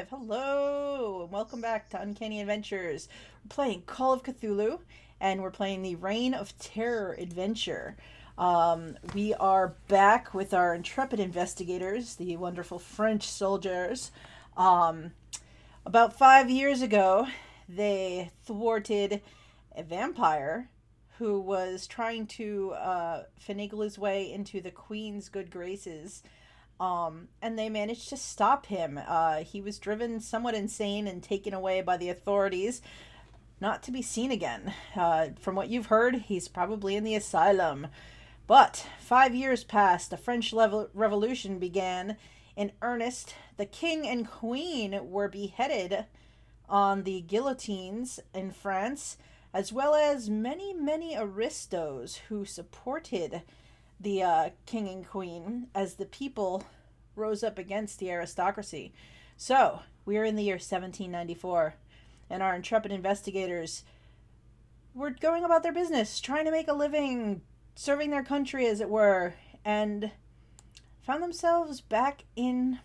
live. Hello, and welcome back to Uncanny Adventures. We're playing Call of Cthulhu, and we're playing the Reign of Terror adventure. We are back with our intrepid investigators, the wonderful French soldiers. Um, about 5 years ago, they thwarted a vampire who was trying to finagle his way into the Queen's good graces, and they managed to stop him. He was driven somewhat insane and taken away by the authorities, not to be seen again. From what you've heard, he's probably in the asylum. But 5 years passed, the French Revolution began in earnest. The king and queen were beheaded on the guillotines in France, as well as many, many aristos who supported the king and queen as the people rose up against the aristocracy. So, we are in the year 1794, and our intrepid investigators were going about their business, trying to make a living, serving their country, as it were, and found themselves back in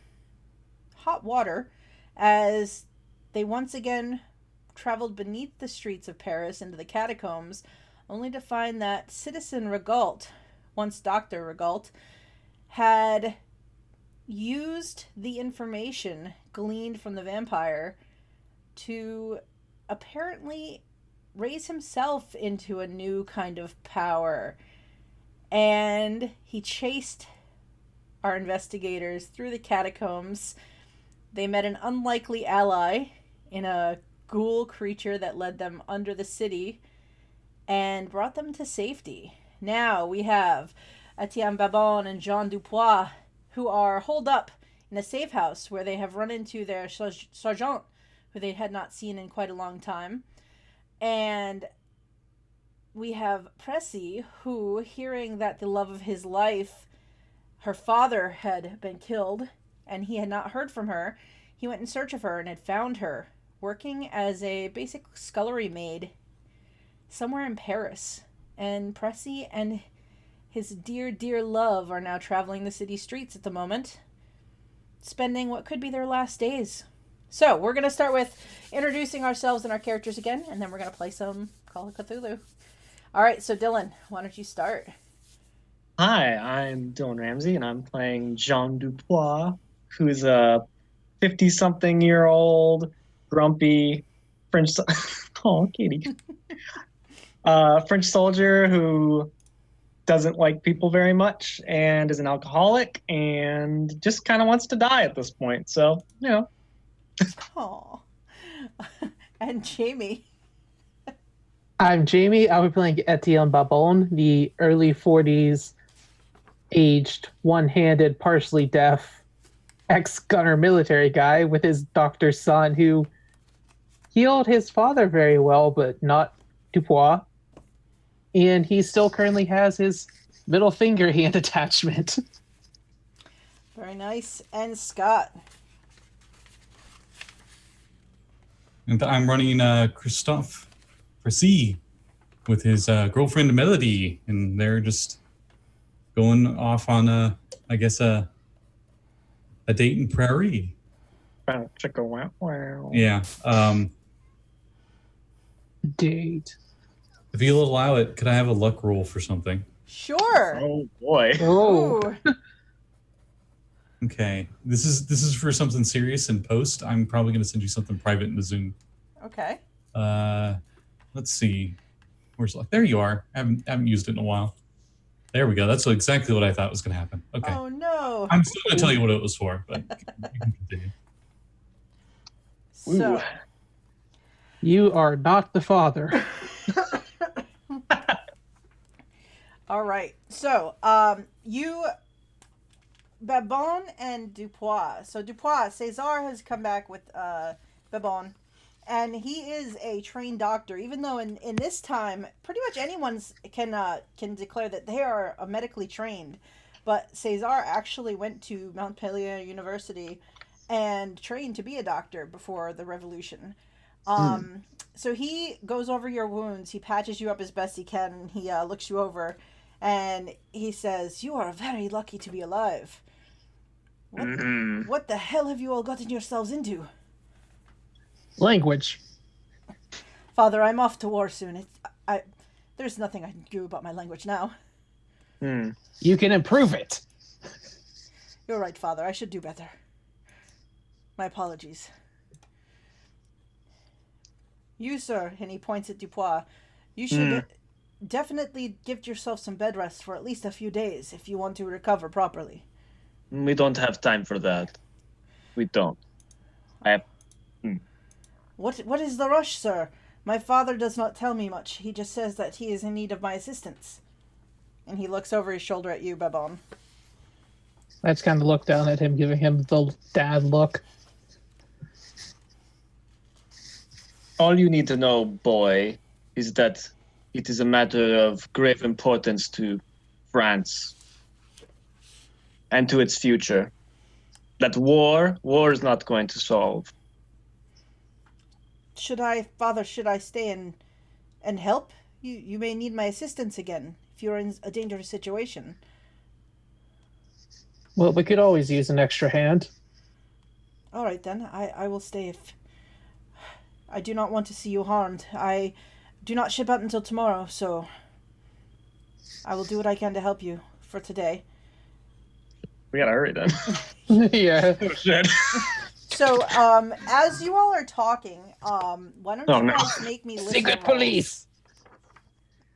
hot water as they once again traveled beneath the streets of Paris into the catacombs, only to find that Citizen Rigault, once Dr. Rigault, had used the information gleaned from the vampire to apparently raise himself into a new kind of power. And he chased our investigators through the catacombs. They met an unlikely ally in a ghoul creature that led them under the city and brought them to safety. Now we have Etienne Babin and Jean Dupois, who are holed up in a safe house where they have run into their sergeant, who they had not seen in quite a long time. And we have Pressi, who, hearing that the love of his life, her father, had been killed, and he had not heard from her, he went in search of her and had found her, working as a basic scullery maid somewhere in Paris. And Pressi and his dear, dear love are now traveling the city streets at the moment, spending what could be their last days. So, we're going to start with introducing ourselves and our characters again, and then we're going to play some Call of Cthulhu. All right, so Dylan, why don't you start? Hi, I'm Dylan Ramsey, and I'm playing Jean Dupois, who's a 50-something-year-old, grumpy French... oh, Katie. French soldier who doesn't like people very much and is an alcoholic and just kind of wants to die at this point. So, Aw. And Jamey. I'm Jamey. I'll be playing Etienne Babin, the early 40s, aged, one-handed, partially deaf, ex-gunner military guy with his doctor's son who healed his father very well, but not Dupois. And he still currently has his middle finger hand attachment. Very nice. And Scott. And I'm running Christophe Pressi with his girlfriend Melody, and they're just going off on a date in Prairie. Yeah. Date. If you'll allow it, could I have a luck roll for something? Sure. Oh boy. Oh. Okay. This is for something serious in post. I'm probably going to send you something private in the Zoom. Okay. Let's see. Where's luck? There you are. I haven't used it in a while. There we go. That's exactly what I thought was going to happen. Okay. Oh, no. I'm still going to tell you what it was for, but you can continue. So, Ooh. You are not the father. all right. So, you, Babin and Dupois. So, Dupois, César has come back with Babin, and he is a trained doctor, even though in this time, pretty much anyone can declare that they are medically trained. But César actually went to Montpellier University and trained to be a doctor before the revolution. So he goes over your wounds. He patches you up as best he can. He looks you over, and he says, "You are very lucky to be alive. What the hell have you all gotten yourselves into?" Language. Father, I'm off to war soon. There's nothing I can do about my language now. You can improve it. You're right, Father. I should do better. My apologies. You, sir, and he points at Dupois, you should definitely give yourself some bed rest for at least a few days if you want to recover properly. We don't have time for that. We don't. What is the rush, sir? My father does not tell me much. He just says that he is in need of my assistance. And he looks over his shoulder at you, Babin. I just kind of look down at him, giving him the dad look. All you need to know, boy, is that it is a matter of grave importance to France and to its future. That war is not going to solve. Father, should I stay and help? You may need my assistance again if you're in a dangerous situation. Well, we could always use an extra hand. All right, then. I will stay if... I do not want to see you harmed. I do not ship out until tomorrow, so... I will do what I can to help you for today. We gotta hurry then. Yeah. Oh, shit. So, as you all are talking, why don't you guys make me listen Secret rolls? police!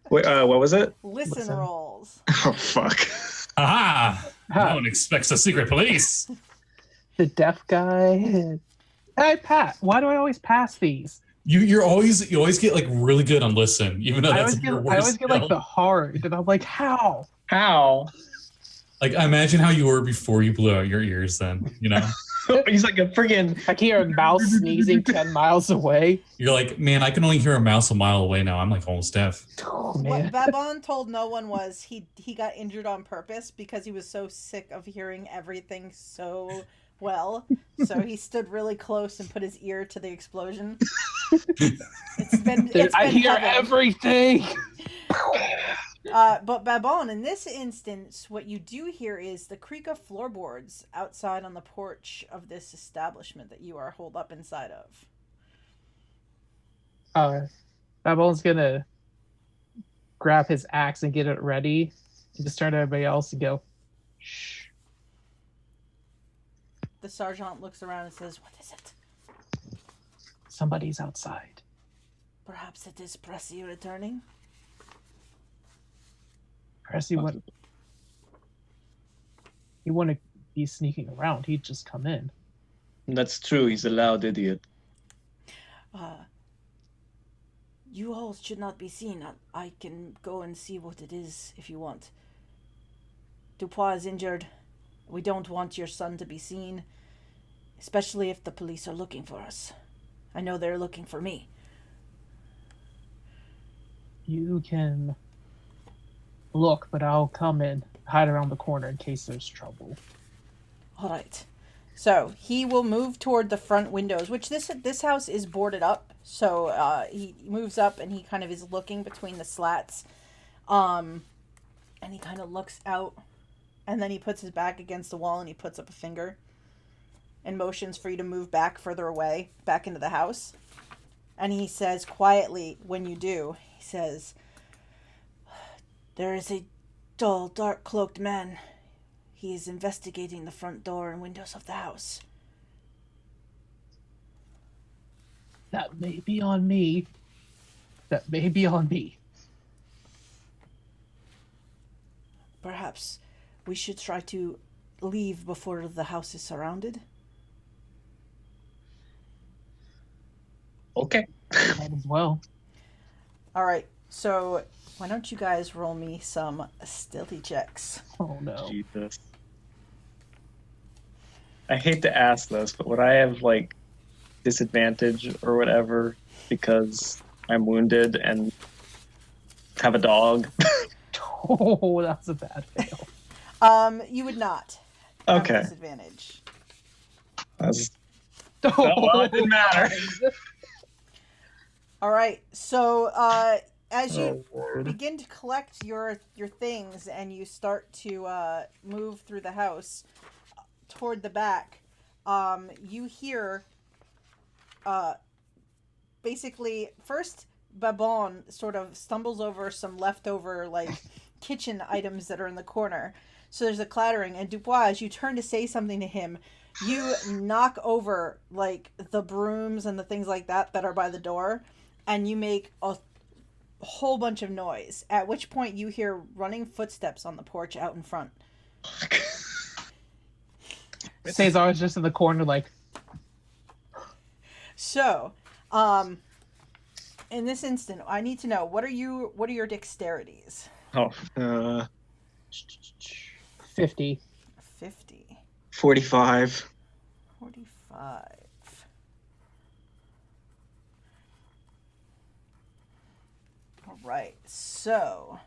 Wait, what was it? Listen rolls. Oh, fuck. Aha! No one expects a secret police. The deaf guy. Hey, Pat, why do I always pass these? You always get like really good on listen, even though I that's always your get, worst I always get like skill. the hard, and I'm like, how? How? Like, imagine how you were before you blew out your ears. Then He's like a friggin'... I can hear a mouse sneezing 10 miles away. you're like, man, I can only hear a mouse a mile away now. I'm like almost deaf. Oh, What man. Babin told no one was he got injured on purpose because he was so sick of hearing everything so well. So he stood really close and put his ear to the explosion. It's been I hear heaven. everything. But Babin, in this instance, what you do hear is the creak of floorboards outside on the porch of this establishment that you are holed up inside of. Babylon's gonna grab his axe and get it ready, and just turn to everybody else and go, shh. The sergeant looks around and says, "What is it? Somebody's outside. Perhaps it is Pressi returning?" Pressi wouldn't. He wouldn't be sneaking around. He'd just come in. That's true. He's a loud idiot. You all should not be seen. I can go and see what it is if you want. Dupois is injured. We don't want your son to be seen, especially if the police are looking for us. I know they're looking for me. You can look, but I'll come in, hide around the corner in case there's trouble. All right. So he will move toward the front windows, which this house is boarded up. So he moves up and he kind of is looking between the slats, and he kind of looks out, and then he puts his back against the wall and he puts up a finger, and motions for you to move back further away, back into the house. And he says quietly, when you do, he says, "There is a tall, dark-cloaked man. He is investigating the front door and windows of the house." That may be on me. That may be on me. Perhaps we should try to leave before the house is surrounded. Okay. Might as well. All right, so why don't you guys roll me some stealthy checks? Oh no. Jesus. I hate to ask this, but would I have, like, disadvantage or whatever because I'm wounded and have a dog? Oh, that's a bad fail. You would not have Okay. disadvantage. That's... Oh, well, it didn't matter. All right, so as you Lord. begin to collect your things and you start to move through the house toward the back, you hear basically first Babon sort of stumbles over some leftover like kitchen items that are in the corner. So there's a clattering, and Dupois, as you turn to say something to him, you knock over like the brooms and the things like that are by the door, and you make a whole bunch of noise. At which point you hear running footsteps on the porch out in front. Cesar is just in the corner, like. So, in this instant, I need to know what are your dexterities? 50. 50. 45. 45. All right. So.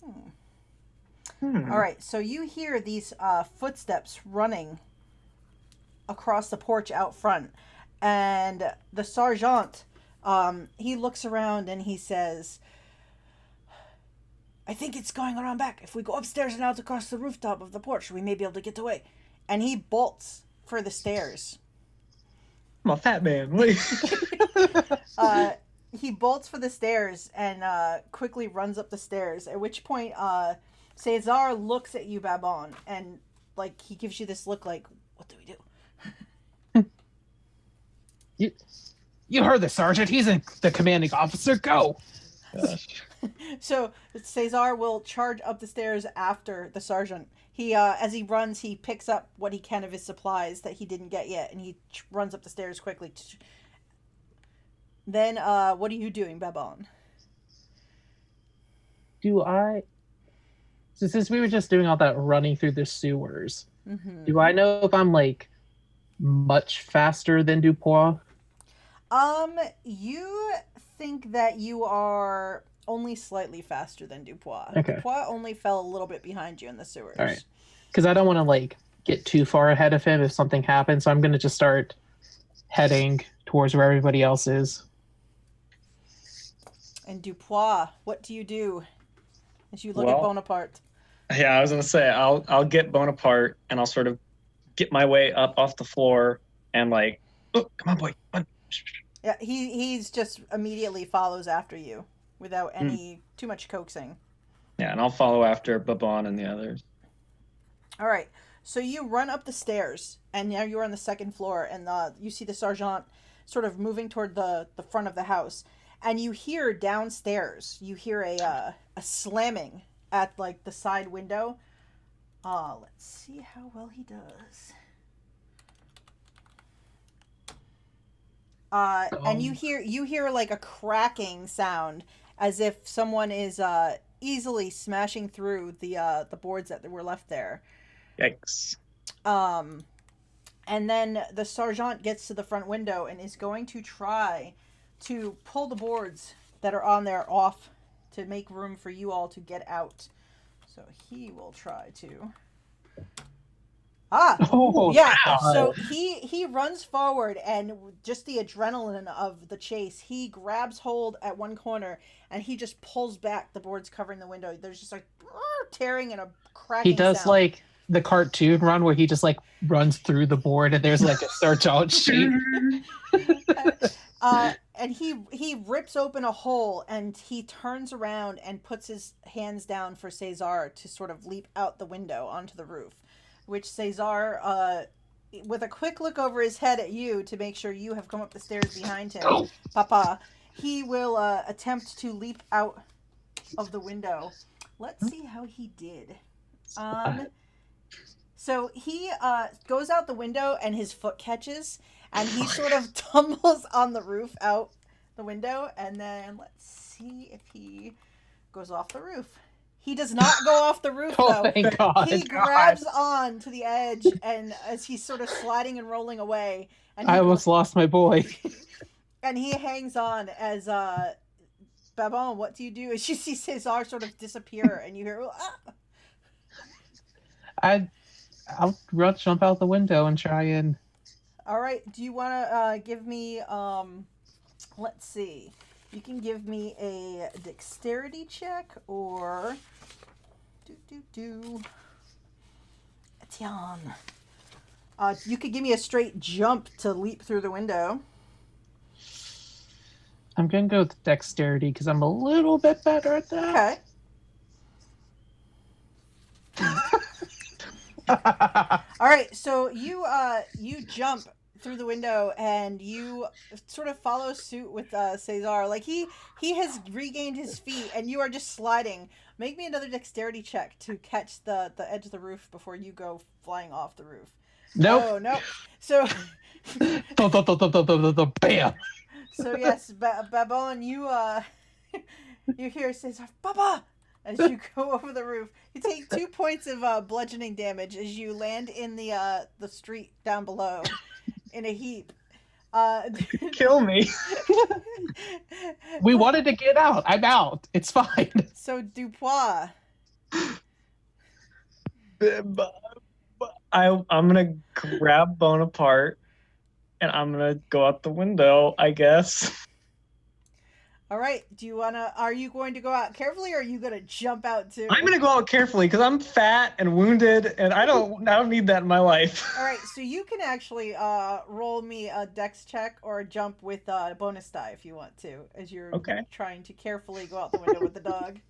All right. So you hear these footsteps running across the porch out front, and the sergeant, he looks around and he says, I think it's going around back. If we go upstairs and out across the rooftop of the porch, we may be able to get away. And he bolts for the stairs. I'm a fat man. Wait. He bolts for the stairs and quickly runs up the stairs, at which point Cesar looks at you, Babon, and like he gives you this look like, what do we do? You heard the sergeant. He's the commanding officer. Go. Gosh. So Cesar will charge up the stairs after the sergeant. He, as he runs, he picks up what he can of his supplies that he didn't get yet, and he runs up the stairs quickly. Then, what are you doing, Babon? So since we were just doing all that running through the sewers, do I know if I'm like much faster than Dupois? You think that you are only slightly faster than Dupois. Okay. Dupois only fell a little bit behind you in the sewers. All right. Because I don't want to like get too far ahead of him if something happens, so I'm going to just start heading towards where everybody else is. And Dupois, what do you do as you look at Bonaparte? Yeah, I was gonna say I'll get Bonaparte and I'll sort of get my way up off the floor and like, oh, come on, boy. Come on. Yeah, he's just immediately follows after you without any too much coaxing. Yeah, and I'll follow after Babon and the others. All right, so you run up the stairs, and now you're on the second floor, and you see the sergeant sort of moving toward the front of the house, and you hear downstairs, you hear a slamming at like the side window. Let's see how well he does. And you hear like a cracking sound as if someone is easily smashing through the boards that were left there. Yikes. And then the sergeant gets to the front window and is going to try to pull the boards that are on there off to make room for you all to get out. So he will try to. Oh, yeah. God. So he runs forward, and just the adrenaline of the chase, he grabs hold at one corner and he just pulls back the boards covering the window. There's just like tearing and a cracking. He does sound. like the cartoon run where he just like runs through the board and there's like a sergeant shape. And he rips open a hole and he turns around and puts his hands down for Cesar to sort of leap out the window onto the roof, which Cesar, with a quick look over his head at you to make sure you have come up the stairs behind him, Papa, he will attempt to leap out of the window. Let's see how he did. So he goes out the window and his foot catches, and he sort of tumbles on the roof out the window, and then let's see if he goes off the roof. He does not go off the roof, though. Oh, thank God. He grabs on to the edge, and as he's sort of sliding and rolling away, and I almost lost my boy. and he hangs on as Babon, what do you do? As you see Cesar sort of disappear, and you hear, I'll jump out the window and try and. All right. Do you want to give me? Let's see. You can give me a dexterity check, or Etienne. You could give me a straight jump to leap through the window. I'm gonna go with dexterity because I'm a little bit better at that. Okay. All right, so you jump through the window and you sort of follow suit with Cesar. Like he has regained his feet and you are just sliding. Make me another dexterity check to catch the edge of the roof before you go flying off the roof. Nope. Oh no. So Bam. so yes, Babon, you hear Cesar, Papa, as you go over the roof. You take 2 points of bludgeoning damage as you land in the street down below in a heap. Kill me. We wanted to get out. I'm out. It's fine. So Dupois. I'm gonna grab Bonaparte and I'm gonna go out the window, I guess. All right. Are you going to go out carefully or are you going to jump out too? I'm gonna go out carefully because I'm fat and wounded and I don't need that in my life. All right. So you can actually roll me a dex check or a jump with a bonus die if you want to, as you're trying to carefully go out the window with the dog.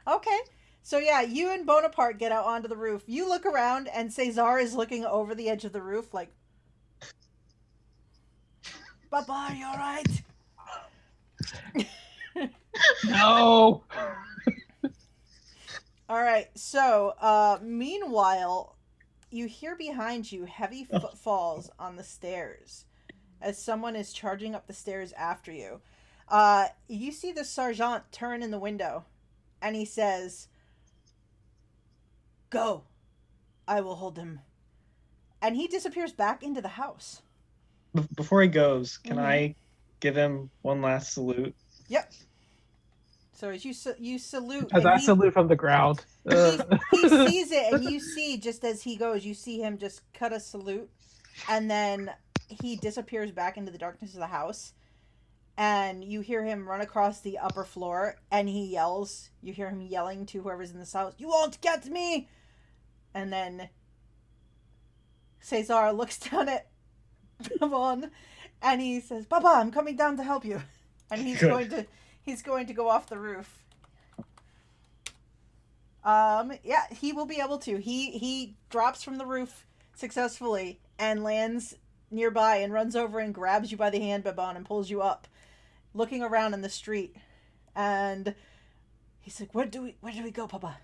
Okay. So yeah, you and Bonaparte get out onto the roof. You look around and Cesar is looking over the edge of the roof like, Papa, you all right? No. All right. So, meanwhile, you hear behind you heavy footfalls on the stairs as someone is charging up the stairs after you. You see the sergeant turn in the window, and he says, "Go, I will hold him." And he disappears back into the house. Before he goes, can I give him one last salute? Yep. So as you salute, As I salute from the ground. He sees it, and you see just as he goes, you see him just cut a salute, and then he disappears back into the darkness of the house, and you hear him run across the upper floor, and he yells. You hear him yelling to whoever's in this house, "You won't get me!" And then Cesar looks down at Babon, and he says, "Papa, I'm coming down to help you." And he's going to go off the roof. Yeah, he will be able to. He drops from the roof successfully and lands nearby and runs over and grabs you by the hand, Babon, and pulls you up, looking around in the street. And he's like, where do we go, Papa?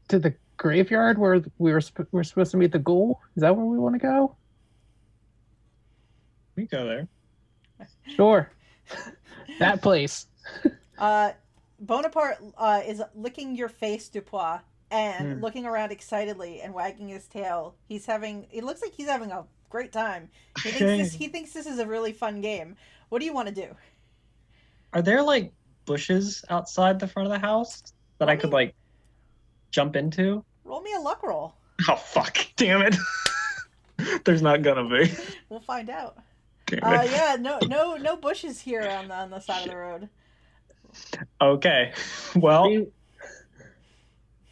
To the graveyard where we're supposed to meet the ghoul. Is that where we want to go? We go there. Sure. That place. Bonaparte is licking your face, Dupois, and looking around excitedly and wagging his tail. It looks like he's having a great time. He thinks this is a really fun game. What do you want to do? Are there like bushes outside the front of the house that I could like jump into? Roll me a luck roll. Oh fuck! Damn it! There's not gonna be. We'll find out. Yeah, no bushes here on the side of the road. Okay, well.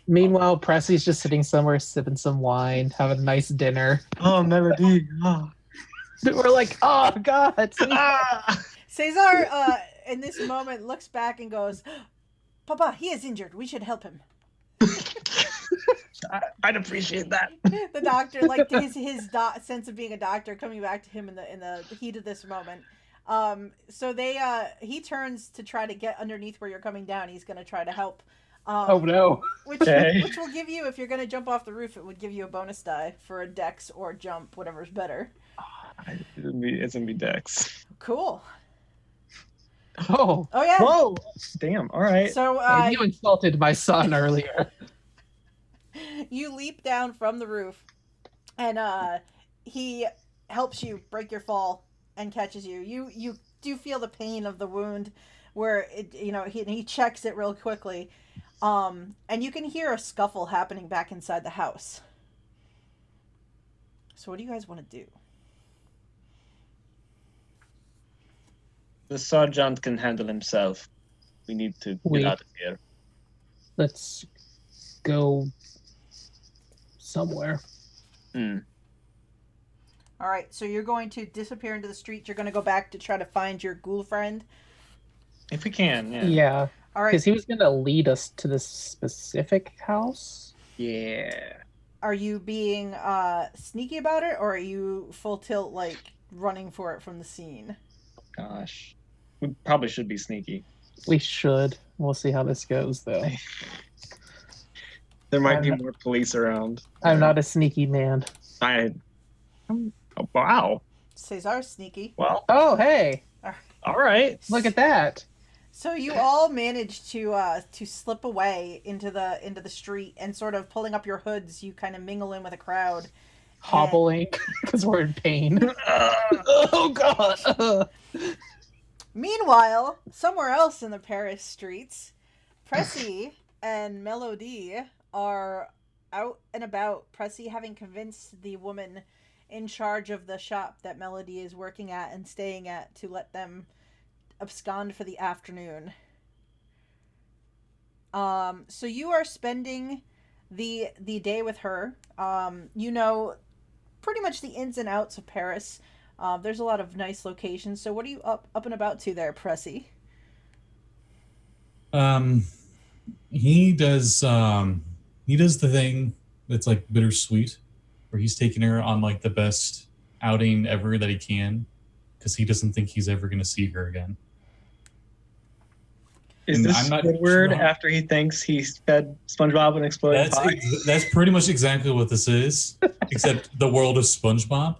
Meanwhile, Pressi's just sitting somewhere sipping some wine, having a nice dinner. Oh, Melody. Oh. We're like, oh god. Cesar, in this moment, looks back and goes, "Papa, he is injured. We should help him." I'd appreciate that. The doctor, like his sense of being a doctor, coming back to him in the heat of this moment. So he turns to try to get underneath where you're coming down. He's going to try to help. Oh no! Which will give you, if you're going to jump off the roof, it would give you a bonus die for a dex or jump, whatever's better. It's gonna be dex. Cool. Oh yeah. Whoa! Damn. All right. So you insulted my son earlier. You leap down from the roof, and he helps you break your fall and catches you. You do feel the pain of the wound, where he checks it real quickly, and you can hear a scuffle happening back inside the house. So what do you guys want to do? The sergeant can handle himself. We need to get out of here. Let's go somewhere. All right, so you're going to disappear into the street. You're going to go back to try to find your ghoul friend. If we can, yeah. Yeah, All right. because he was going to lead us to this specific house. Yeah. Are you being sneaky about it, or are you full tilt, like running for it from the scene? Gosh. We probably should be sneaky. We should. We'll see how this goes, though. There might I'm be not- more police around. I'm not a sneaky man. Oh, wow. Cesar's sneaky. Well, Oh, hey, all right. look at that. So you all managed to slip away into the street and sort of pulling up your hoods. You kind of mingle in with a crowd. Hobbling because we're in pain. Oh, God. Meanwhile, somewhere else in the Paris streets, Pressi and Melody are out and about. Pressi having convinced the woman in charge of the shop that Melody is working at and staying at to let them abscond for the afternoon. So you are spending the day with her. You know pretty much the ins and outs of Paris. There's a lot of nice locations. So what are you up and about to there, Pressi? He does the thing that's like bittersweet, where he's taking her on like the best outing ever that he can, because he doesn't think he's ever going to see her again. Is And this I'm not Squidward sure. after he thinks he fed SpongeBob an exploding pie? That's pretty much exactly what this is, except the world of SpongeBob.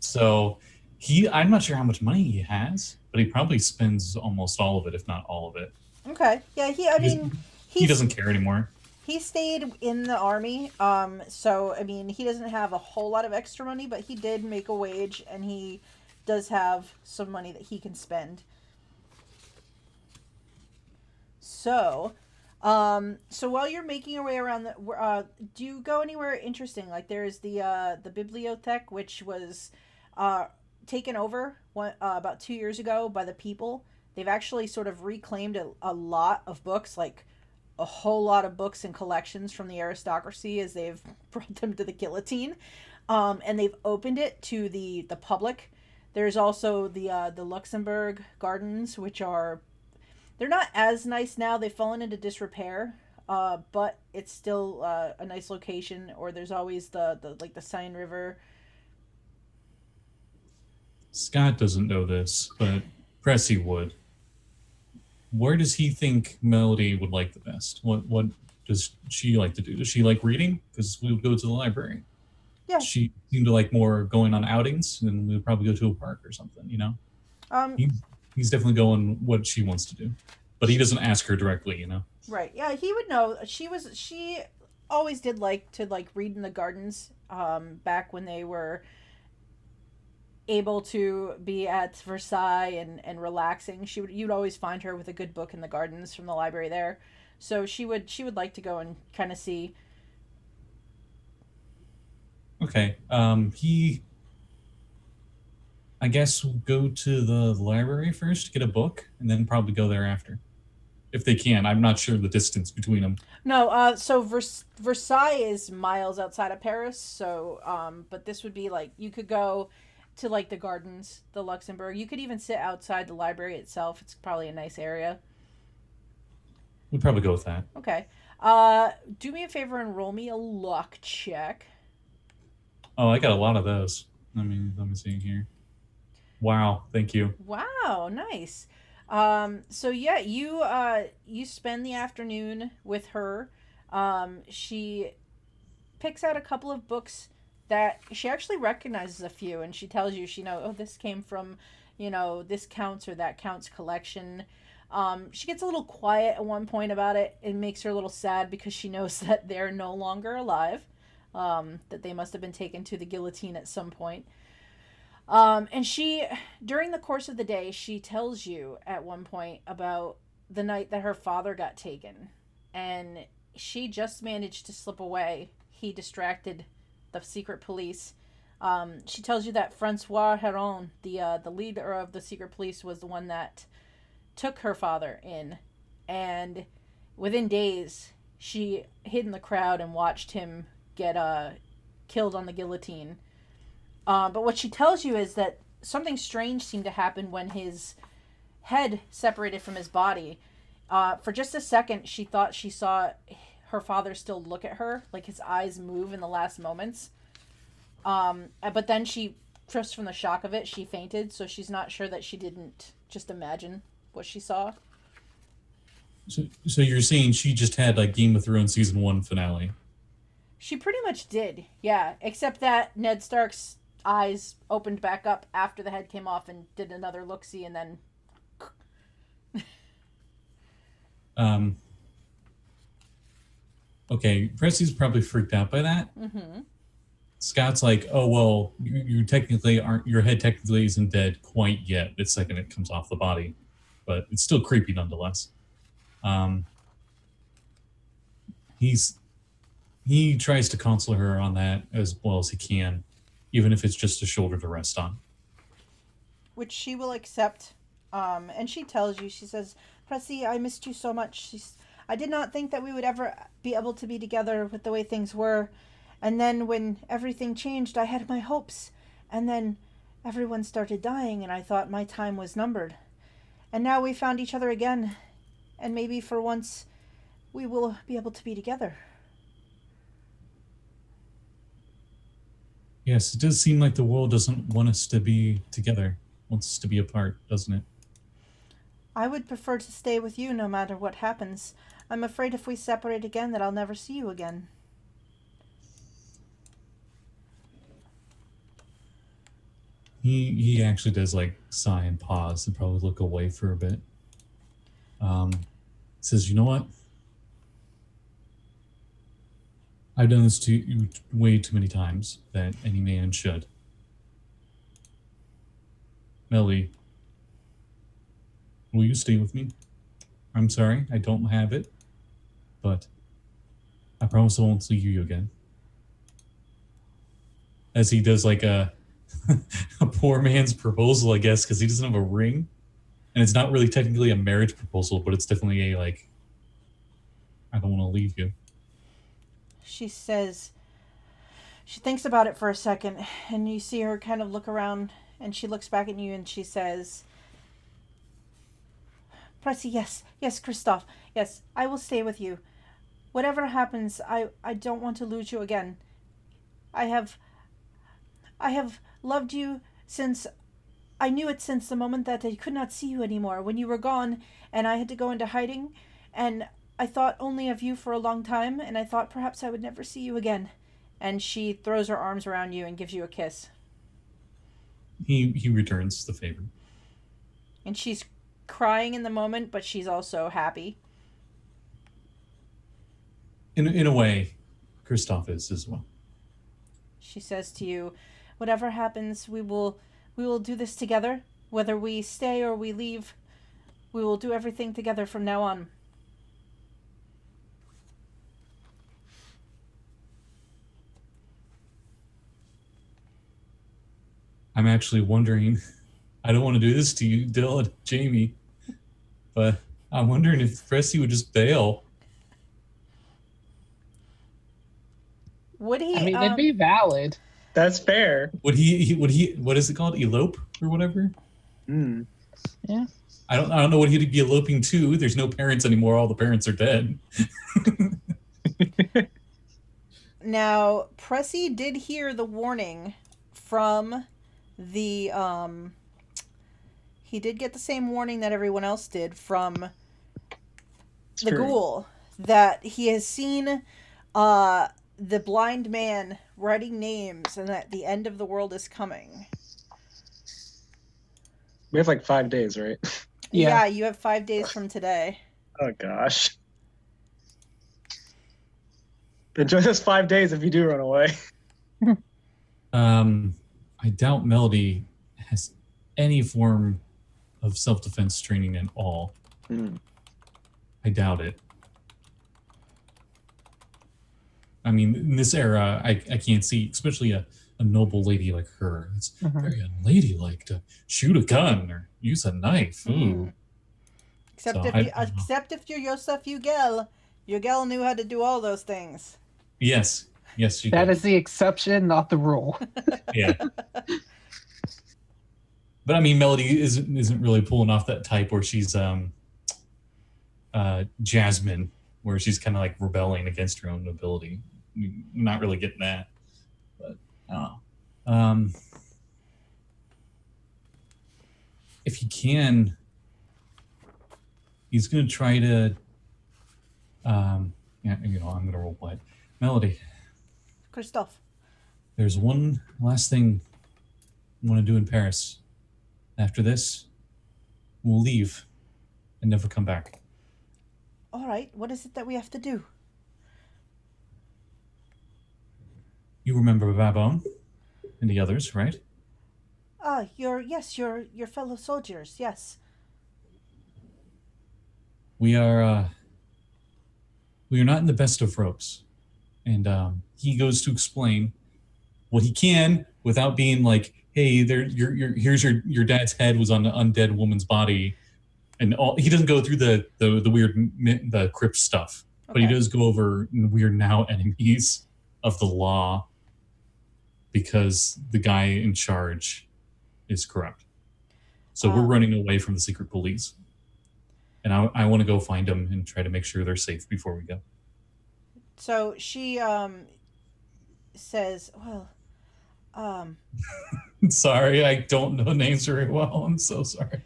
So I'm not sure how much money he has, but he probably spends almost all of it, if not all of it. Okay. Yeah, He doesn't care anymore. He stayed in the army. So I mean, he doesn't have a whole lot of extra money, but he did make a wage, and he does have some money that he can spend. So, while you're making your way around do you go anywhere interesting? Like there's the bibliothèque, which was taken over about 2 years ago by the people. They've actually sort of reclaimed a lot of books, like a whole lot of books and collections from the aristocracy, as they've brought them to the guillotine, and they've opened it to the public. There's also the Luxembourg Gardens, which they're not as nice now. They've fallen into disrepair, but it's still a nice location. Or there's always the Seine River. Scott doesn't know this, but Pressi would. Where does he think Melody would like the best? What does she like to do? Does she like reading? Because we would go to the library. Yeah. She seemed to like more going on outings, and we would probably go to a park or something, you know? He's definitely going what she wants to do. But he doesn't ask her directly, you know? Right. Yeah, he would know. She always did like to read in the gardens, back when they were able to be at Versailles and relaxing. You'd always find her with a good book in the gardens from the library there. So she would like to go and kind of see. Okay. I guess we'll go to the library first, get a book, and then probably go there after. If they can. I'm not sure the distance between them. No, so Versailles is miles outside of Paris, so, but this would be you could go to the gardens, the Luxembourg. You could even sit outside the library itself. It's probably a nice area. We'd probably go with that. Okay. Do me a favor and roll me a luck check. Oh, I got a lot of those. Let me see here. Wow, thank you. Wow, nice. So yeah, you spend the afternoon with her. She picks out a couple of books that she actually recognizes a few, and she tells you this came from, this counts or that counts collection. She gets a little quiet at one point about it. It makes her a little sad because she knows that they're no longer alive, that they must have been taken to the guillotine at some point. And during the course of the day, she tells you at one point about the night that her father got taken, and she just managed to slip away. He distracted the secret police. She tells you that Francois Heron, the leader of the secret police, was the one that took her father in, and within days, she hid in the crowd and watched him get killed on the guillotine. But what she tells you is that something strange seemed to happen when his head separated from his body. For just a second, she thought she saw her father still look at her, like his eyes move in the last moments. But then just from the shock of it, she fainted, so she's not sure that she didn't just imagine what she saw. So you're saying she just had like Game of Thrones season 1 finale? She pretty much did, yeah. Except that Ned Stark's eyes opened back up after the head came off and did another look-see, and then... Okay, Pressi's probably freaked out by that. Mm-hmm. Scott's like, oh, well, you technically aren't, your head technically isn't dead quite yet the second it comes off the body, but it's still creepy nonetheless. He tries to console her on that as well as he can, even if it's just a shoulder to rest on. Which she will accept. And she tells you, she says, Pressi, I missed you so much. I did not think that we would ever be able to be together with the way things were. And then when everything changed, I had my hopes. And then everyone started dying, and I thought my time was numbered. And now we found each other again. And maybe for once, we will be able to be together. Yes, it does seem like the world doesn't want us to be together. It wants us to be apart, doesn't it? I would prefer to stay with you no matter what happens. I'm afraid if we separate again that I'll never see you again. He actually does like sigh and pause and probably look away for a bit. Says, you know what? I've done this to you way too many times that any man should. Melly, will you stay with me? I'm sorry, I don't have it, but I promise I won't see you again. As he does like a poor man's proposal, I guess, because he doesn't have a ring. And it's not really technically a marriage proposal, but it's definitely a, like, I don't want to leave you. She says, she thinks about it for a second, and you see her kind of look around, and she looks back at you, and she says, Pressi, yes, Christophe, yes, I will stay with you. Whatever happens, I don't want to lose you again. I have loved you since... I knew it since the moment that I could not see you anymore, when you were gone, and I had to go into hiding, and I thought only of you for a long time, and I thought perhaps I would never see you again. And she throws her arms around you and gives you a kiss. He returns the favor. And she's crying in the moment, but she's also happy. In a way, Christophe is as well. She says to you, whatever happens, we will do this together. Whether we stay or we leave, we will do everything together from now on. I'm actually wondering, I don't want to do this to you, Dill and Jamey, but I'm wondering if Pressi would just bail. Would he? I mean, it'd be valid. That's fair. Would he, what is it called? Elope or whatever? Mm. Yeah. I don't know what he'd be eloping to. There's no parents anymore. All the parents are dead. Now, Pressi did hear the warning from the, he did get the same warning that everyone else did from the ghoul, that he has seen, the blind man writing names and that the end of the world is coming. We have like 5 days, right? Yeah, you have 5 days from today. Oh gosh. Enjoy those 5 days if you do run away. I doubt Melody has any form of self-defense training at all. I doubt it. I mean, in this era, I can't see, especially a noble lady like her. It's very unladylike to shoot a gun or use a knife. Ooh. Except if you're Yosef Ugel, Ugel knew how to do all those things. Yes, Yes, you That did. is the exception, not the rule. Yeah. But I mean, Melody isn't really pulling off that type where she's Jasmine, where she's kind of like rebelling against her own ability. I'm not really getting that, but I don't know. If he can, he's going to try to. Yeah, I'm going to roleplay it. Melody, Christophe. there's one last thing I want to do in Paris. After this, we'll leave and never come back. All right, what is it that we have to do? You remember Babon and the others, right? Your fellow soldiers, yes. We are not in the best of ropes, and he goes to explain what he can without being like, "Hey, here's your dad's head was on the undead woman's body," and all. He doesn't go through the weird the crypt stuff, but he Okay. does go over we're now enemies of the law because the guy in charge is corrupt. So we're running away from the secret police. And I want to go find them and try to make sure they're safe before we go. So she says, well, Sorry, I don't know names very well. I'm so sorry.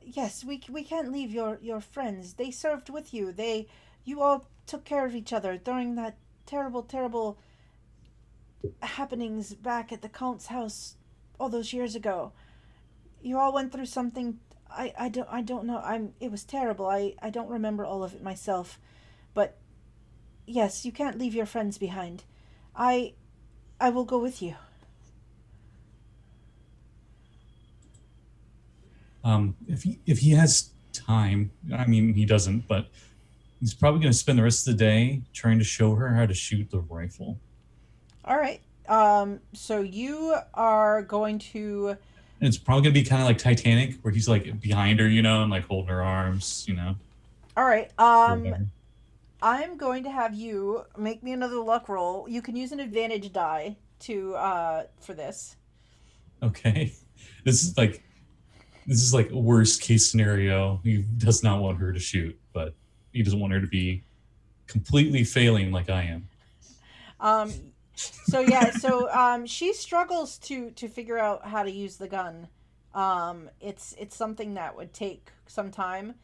yes, we can't leave your friends. They served with you. You all took care of each other during that terrible happenings back at the Count's house all those years ago. You all went through something. I don't know. It was terrible. I don't remember all of it myself. But yes, you can't leave your friends behind. I will go with you. If he has time, I mean he doesn't, but he's probably going to spend the rest of the day trying to show her how to shoot the rifle. All right. So you are going to. And it's probably going to be kind of like Titanic, where he's like behind her, and like holding her arms, All right. Whatever. I'm going to have you make me another luck roll. You can use an advantage die to for this. Okay. This is like worst case scenario. He does not want her to shoot, but he doesn't want her to be completely failing like I am. So she struggles to figure out how to use the gun. It's something that would take some time.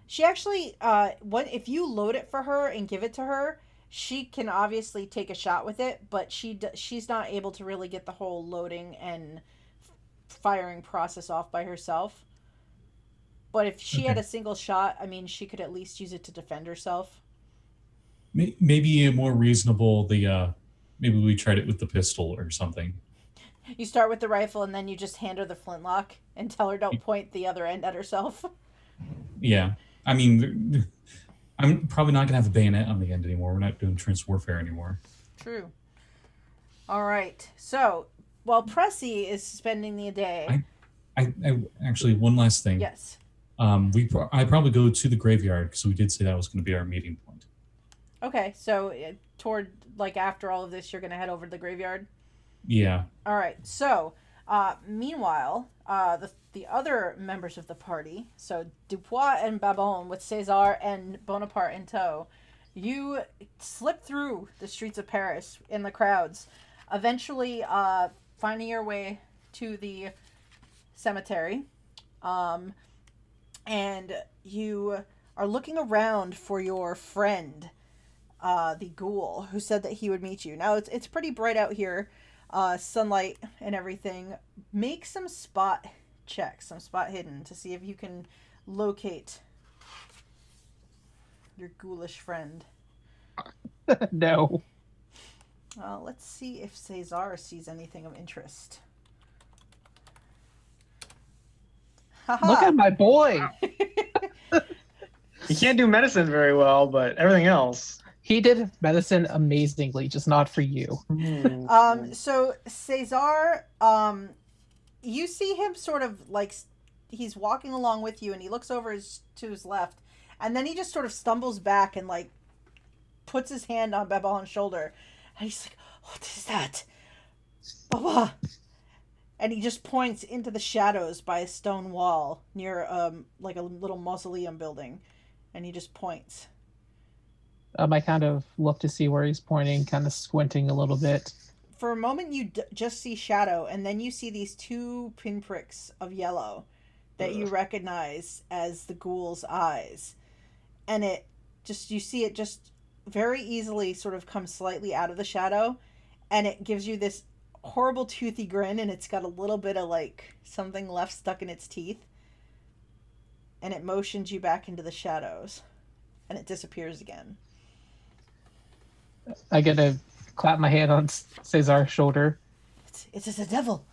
She actually if you load it for her and give it to her, she can obviously take a shot with it, but she's not able to really get the whole loading and firing process off by herself. But if she had a single shot, I mean, she could at least use it to defend herself. Maybe more reasonable. Maybe we tried it with the pistol or something. You start with the rifle and then you just hand her the flintlock and tell her don't point the other end at herself. Yeah, I mean, I'm probably not gonna have a bayonet on the end anymore. We're not doing trench warfare anymore. True. All right. So while Pressi is spending the day, I actually one last thing. yes. I probably go to the graveyard because we did say that was going to be our meeting point. Okay. So toward after all of this, you're gonna head over to the graveyard. Yeah. All right. So meanwhile, the other members of the party, so Dupois and Babin with César and Bonaparte in tow, you slip through the streets of Paris in the crowds, eventually finding your way to the cemetery, and you are looking around for your friend, the ghoul, who said that he would meet you. Now it's pretty bright out here, sunlight and everything. Make some spot checks, some spot hidden, to see if you can locate your ghoulish friend. No. Let's see if César sees anything of interest. Look at my boy. He can't do medicine very well, but everything else. He did medicine amazingly, just not for you. So César, you see him sort of he's walking along with you, and he looks over to his left, and then he just sort of stumbles back and puts his hand on Babon's shoulder, and he's like, "What is that, Baba?" And he just points into the shadows by a stone wall near like a little mausoleum building, and he just points. I kind of look to see where he's pointing, kind of squinting a little bit. For a moment, you just see shadow, and then you see these two pinpricks of yellow that you recognize as the ghoul's eyes, and you see it just very easily sort of come slightly out of the shadow, and it gives you this horrible toothy grin, and it's got a little bit of like something left stuck in its teeth, and it motions you back into the shadows, and it disappears again. I get to clap my hand on Cesar's shoulder. It is a devil.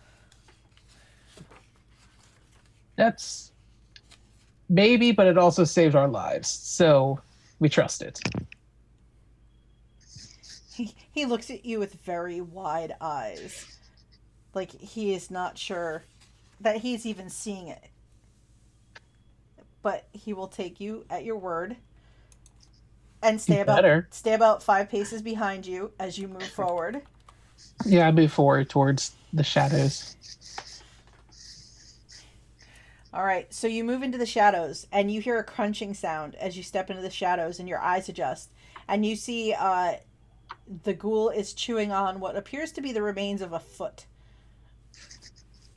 That's maybe, but it also saved our lives, so we trust it. He looks at you with very wide eyes, like he is not sure that he's even seeing it. But he will take you at your word and stay about 5 paces behind you as you move forward. Yeah, I move forward towards the shadows. All right, so you move into the shadows, and you hear a crunching sound as you step into the shadows, and your eyes adjust, and you see the ghoul is chewing on what appears to be the remains of a foot.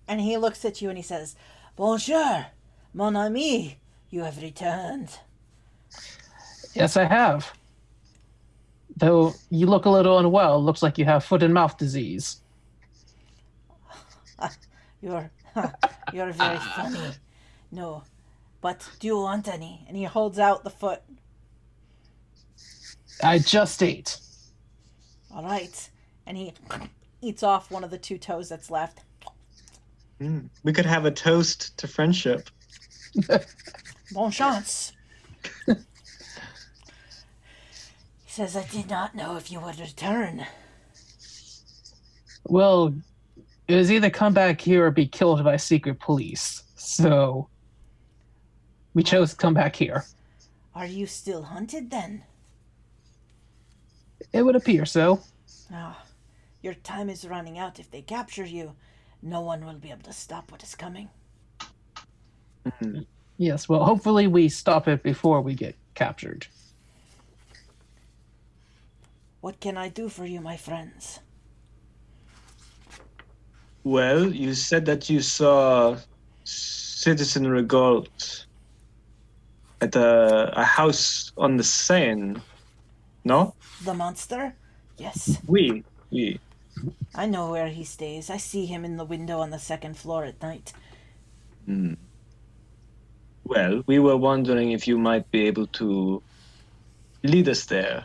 And he looks at you and he says, "Bonjour, mon ami, you have returned." Yes, I have. Though you look a little unwell. Looks like you have foot and mouth disease. You're very funny. No, but do you want any? And he holds out the foot. I just ate. All right. And he eats off one of the 2 toes that's left. We could have a toast to friendship. Bon chance. He says, "I did not know if you would return." Well, it was either come back here or be killed by secret police. So we chose to come back here. Are you still hunted then? It would appear so. Ah, your time is running out. If they capture you, no one will be able to stop what is coming. Yes, well, hopefully we stop it before we get captured. What can I do for you, my friends? Well, you said that you saw Citizen Regault at a house on the Seine, no? The monster? Yes. Oui. I know where he stays. I see him in the window on the 2nd floor at night. Well, we were wondering if you might be able to lead us there.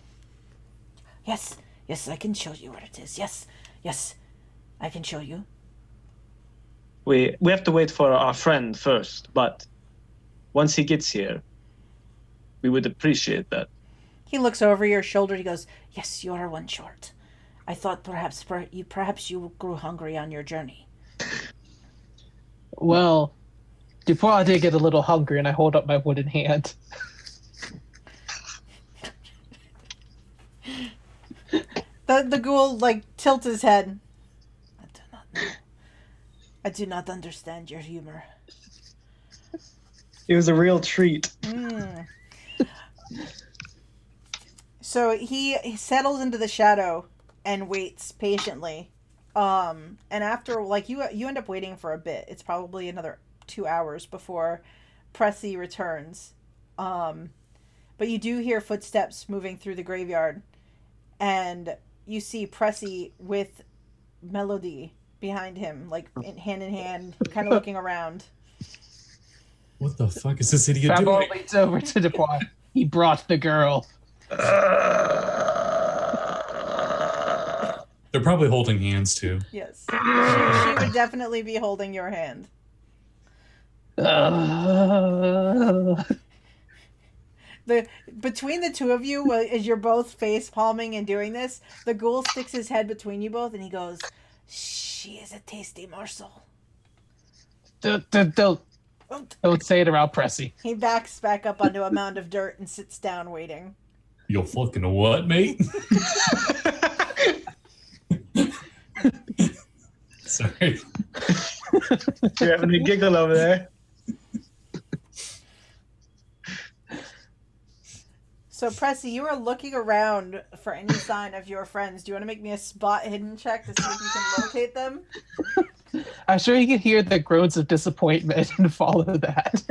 Yes, I can show you where it is. Yes, I can show you. We have to wait for our friend first, but once he gets here, we would appreciate that. He looks over your shoulder. He goes, "Yes, you are one short. I thought perhaps you grew hungry on your journey." Well, Dupois did get a little hungry, and I hold up my wooden hand. The ghoul tilts his head. I do not know. I do not understand your humor. It was a real treat. So he settles into the shadow and waits patiently. And after you end up waiting for a bit. It's probably another 2 hours before Pressi returns. But you do hear footsteps moving through the graveyard, and you see Pressi with Melody behind him, hand in hand, kind of looking around. What the fuck is this idiot Babon doing? leans over to Dupois. He brought the girl. They're probably holding hands too. Yes. She would definitely be holding your hand. Between the two of you, as you're both face palming and doing this, the ghoul sticks his head between you both and he goes, "She is a tasty morsel." Don't say it around Pressi. He backs back up onto a mound of dirt and sits down waiting. You fucking what, mate? Sorry. You're having a giggle over there. So, Pressi, you are looking around for any sign of your friends. Do you want to make me a spot hidden check to see if you can locate them? I'm sure you can hear the groans of disappointment and follow that.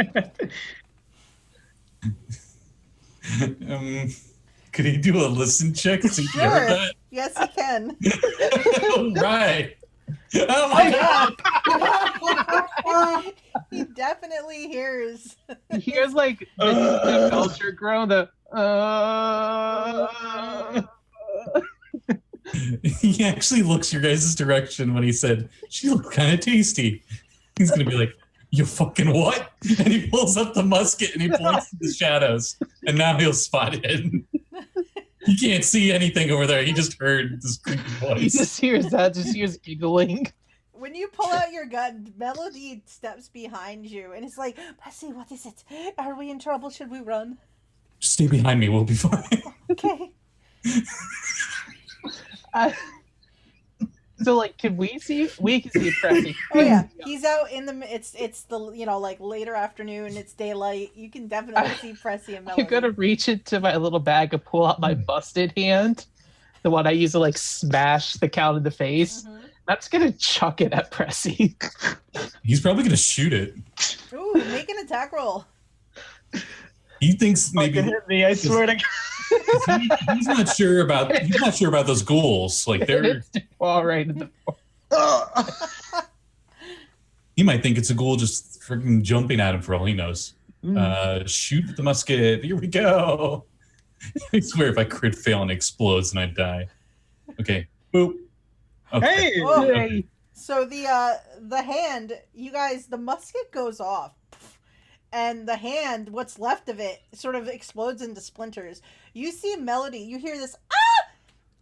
Could he do a listen check? See if you heard Sure. that? Yes, he can. All right. Oh my god. He definitely hears. He hears like the culture groan, He actually looks your guys' direction when he said, she looked kind of tasty. He's going to be like, you fucking what? And he pulls up the musket and he points to the shadows. And now he'll spot it. He can't see anything over there. He just heard this creepy he voice. just hears that, just hears giggling. When you pull out your gun, Melody steps behind you and is like, Pressi, what is it? Are we in trouble? Should we run? Just stay behind me. We'll be fine. Okay. So, like, can we see? We can see Pressi. Oh yeah, he's out in the. It's the like later afternoon. It's daylight. You can definitely see Pressi and Melody. I'm gonna reach into my little bag and pull out my busted hand, the one I use to like smash the count in the face. Mhm. I'm just gonna chuck it at Pressi. He's probably going to shoot it. Ooh, make an attack roll. He thinks maybe Fucking hit me, I swear to God. he's not sure about those ghouls. Like they're It's all right. In the he might think it's a ghoul just freaking jumping at him for all he knows. Shoot the musket. Here we go. I swear if I crit fail and it explodes and I die. Okay. Boop. Okay. Hey! Oh. Hey. So the hand, you guys, the musket goes off, and the hand, what's left of it, sort of explodes into splinters. You see Melody. You hear this ah,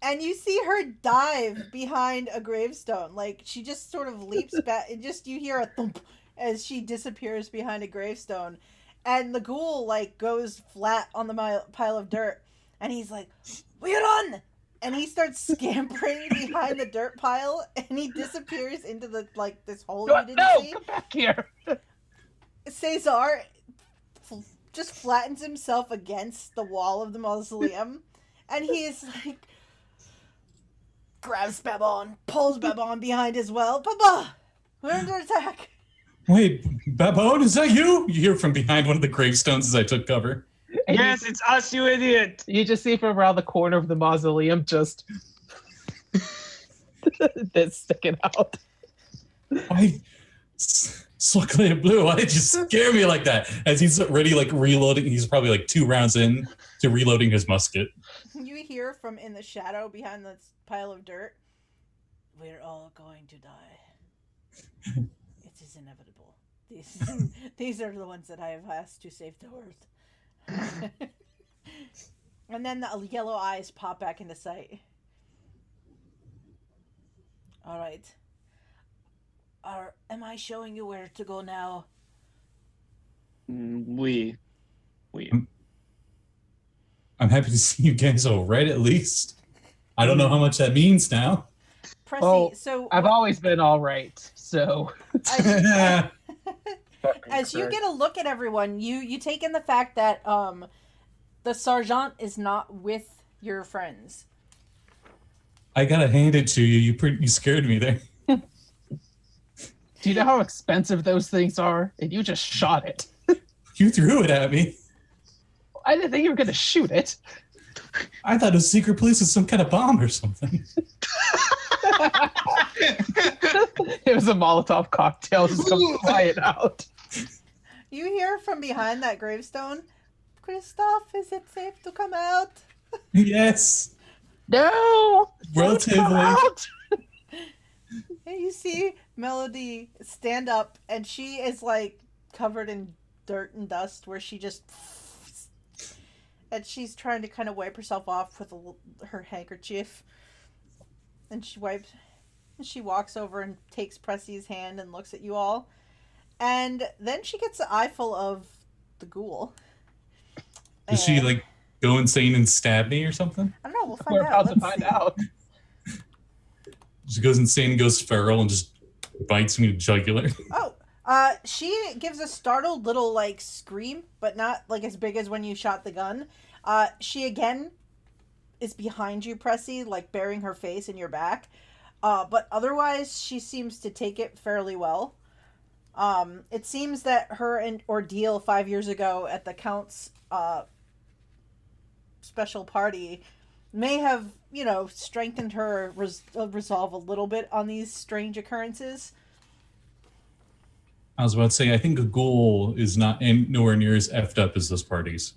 and you see her dive behind a gravestone. Like she just sort of leaps back, and just you hear a thump as she disappears behind a gravestone, and the ghoul like goes flat on the pile of dirt, and he's like, "We run!" And he starts scampering behind the dirt pile, and he disappears into the this hole you didn't No, see. come back here. Cesar just flattens himself against the wall of the mausoleum, and he is like, grabs Babon, pulls Babon behind as well. Papa, we're under attack. Wait, Babone, is that you? You hear from behind one of the gravestones as I took cover. And Yes, it's us, you idiot! you just see from around the corner of the mausoleum just that's sticking out. Why? Luckily blue. Why did you scare me like that? As he's already like reloading, he's probably like 2 rounds in to reloading his musket. You hear from in the shadow behind this pile of dirt, we're all going to die. It is inevitable. These are the ones that I have asked to save the world. And then the yellow eyes pop back into sight. All right. Am I showing you where to go now? We. I'm happy to see you guys all right at least. I don't know how much that means now. Pressi, Oh, so I've always been all right. So as you get a look at everyone, you take in the fact that the sergeant is not with your friends. I gotta hand it to you. You scared me there. do you know how expensive those things are? And you just shot it. You threw it at me. I didn't think you were gonna shoot it. I thought it was a secret place with some kind of bomb or something. It was a Molotov cocktail just come flying out. You hear from behind that gravestone, Christophe, is it safe to come out? Yes. No! Relatively. Come out! And you see Melody stand up, and she is like covered in dirt and dust, where she just, and she's trying to kind of wipe herself off with her handkerchief, and she wipes. She walks over and takes Pressi's hand and looks at you all, and then she gets an eyeful of the ghoul. Does she And- like go insane and stab me or something? I don't know. We'll find We're out. about to Let's find see. out. Just goes insane and goes feral and just bites me to jugular. Oh, she gives a startled little like scream, but not like as big as when you shot the gun. She again is behind you, Pressi, like burying her face in your back. But otherwise, she seems to take it fairly well. It seems that her ordeal 5 years ago at the Count's special party may have, strengthened her resolve a little bit on these strange occurrences. I was about to say, I think a ghoul is not nowhere near as effed up as those parties.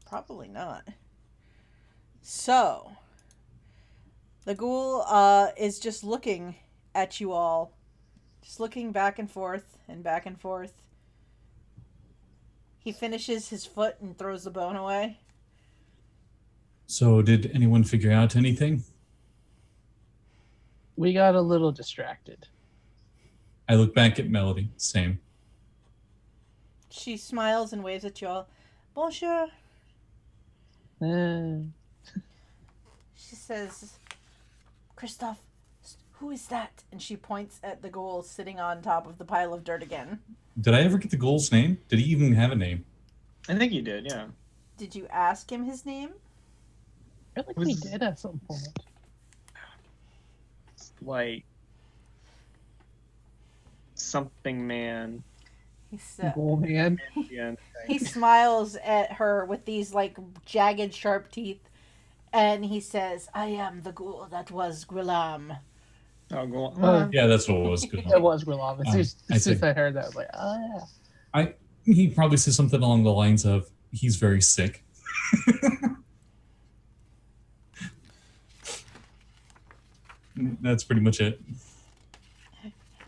Probably not. So, the ghoul is just looking at you all. Just looking back and forth and back and forth. He finishes his foot and throws the bone away. So did anyone figure out anything? We got a little distracted. I look back at Melody. Same. She smiles and waves at you all. Bonjour. She says, Christophe, who is that? And she points at the ghoul sitting on top of the pile of dirt again. Did I ever get the ghoul's name? Did he even have a name? I think you did, yeah. Did you ask him his name? I feel like we did at some point. Like something man. He said, Oh man. Yeah. he smiles at her with these like jagged, sharp teeth, and he says, "I am the ghoul that was Grillam." Oh, go on. Yeah, that's what it was. Good. It was Grillam. As I soon as see. I heard that, I was like, oh yeah. He probably says something along the lines of, he's very sick. That's pretty much it.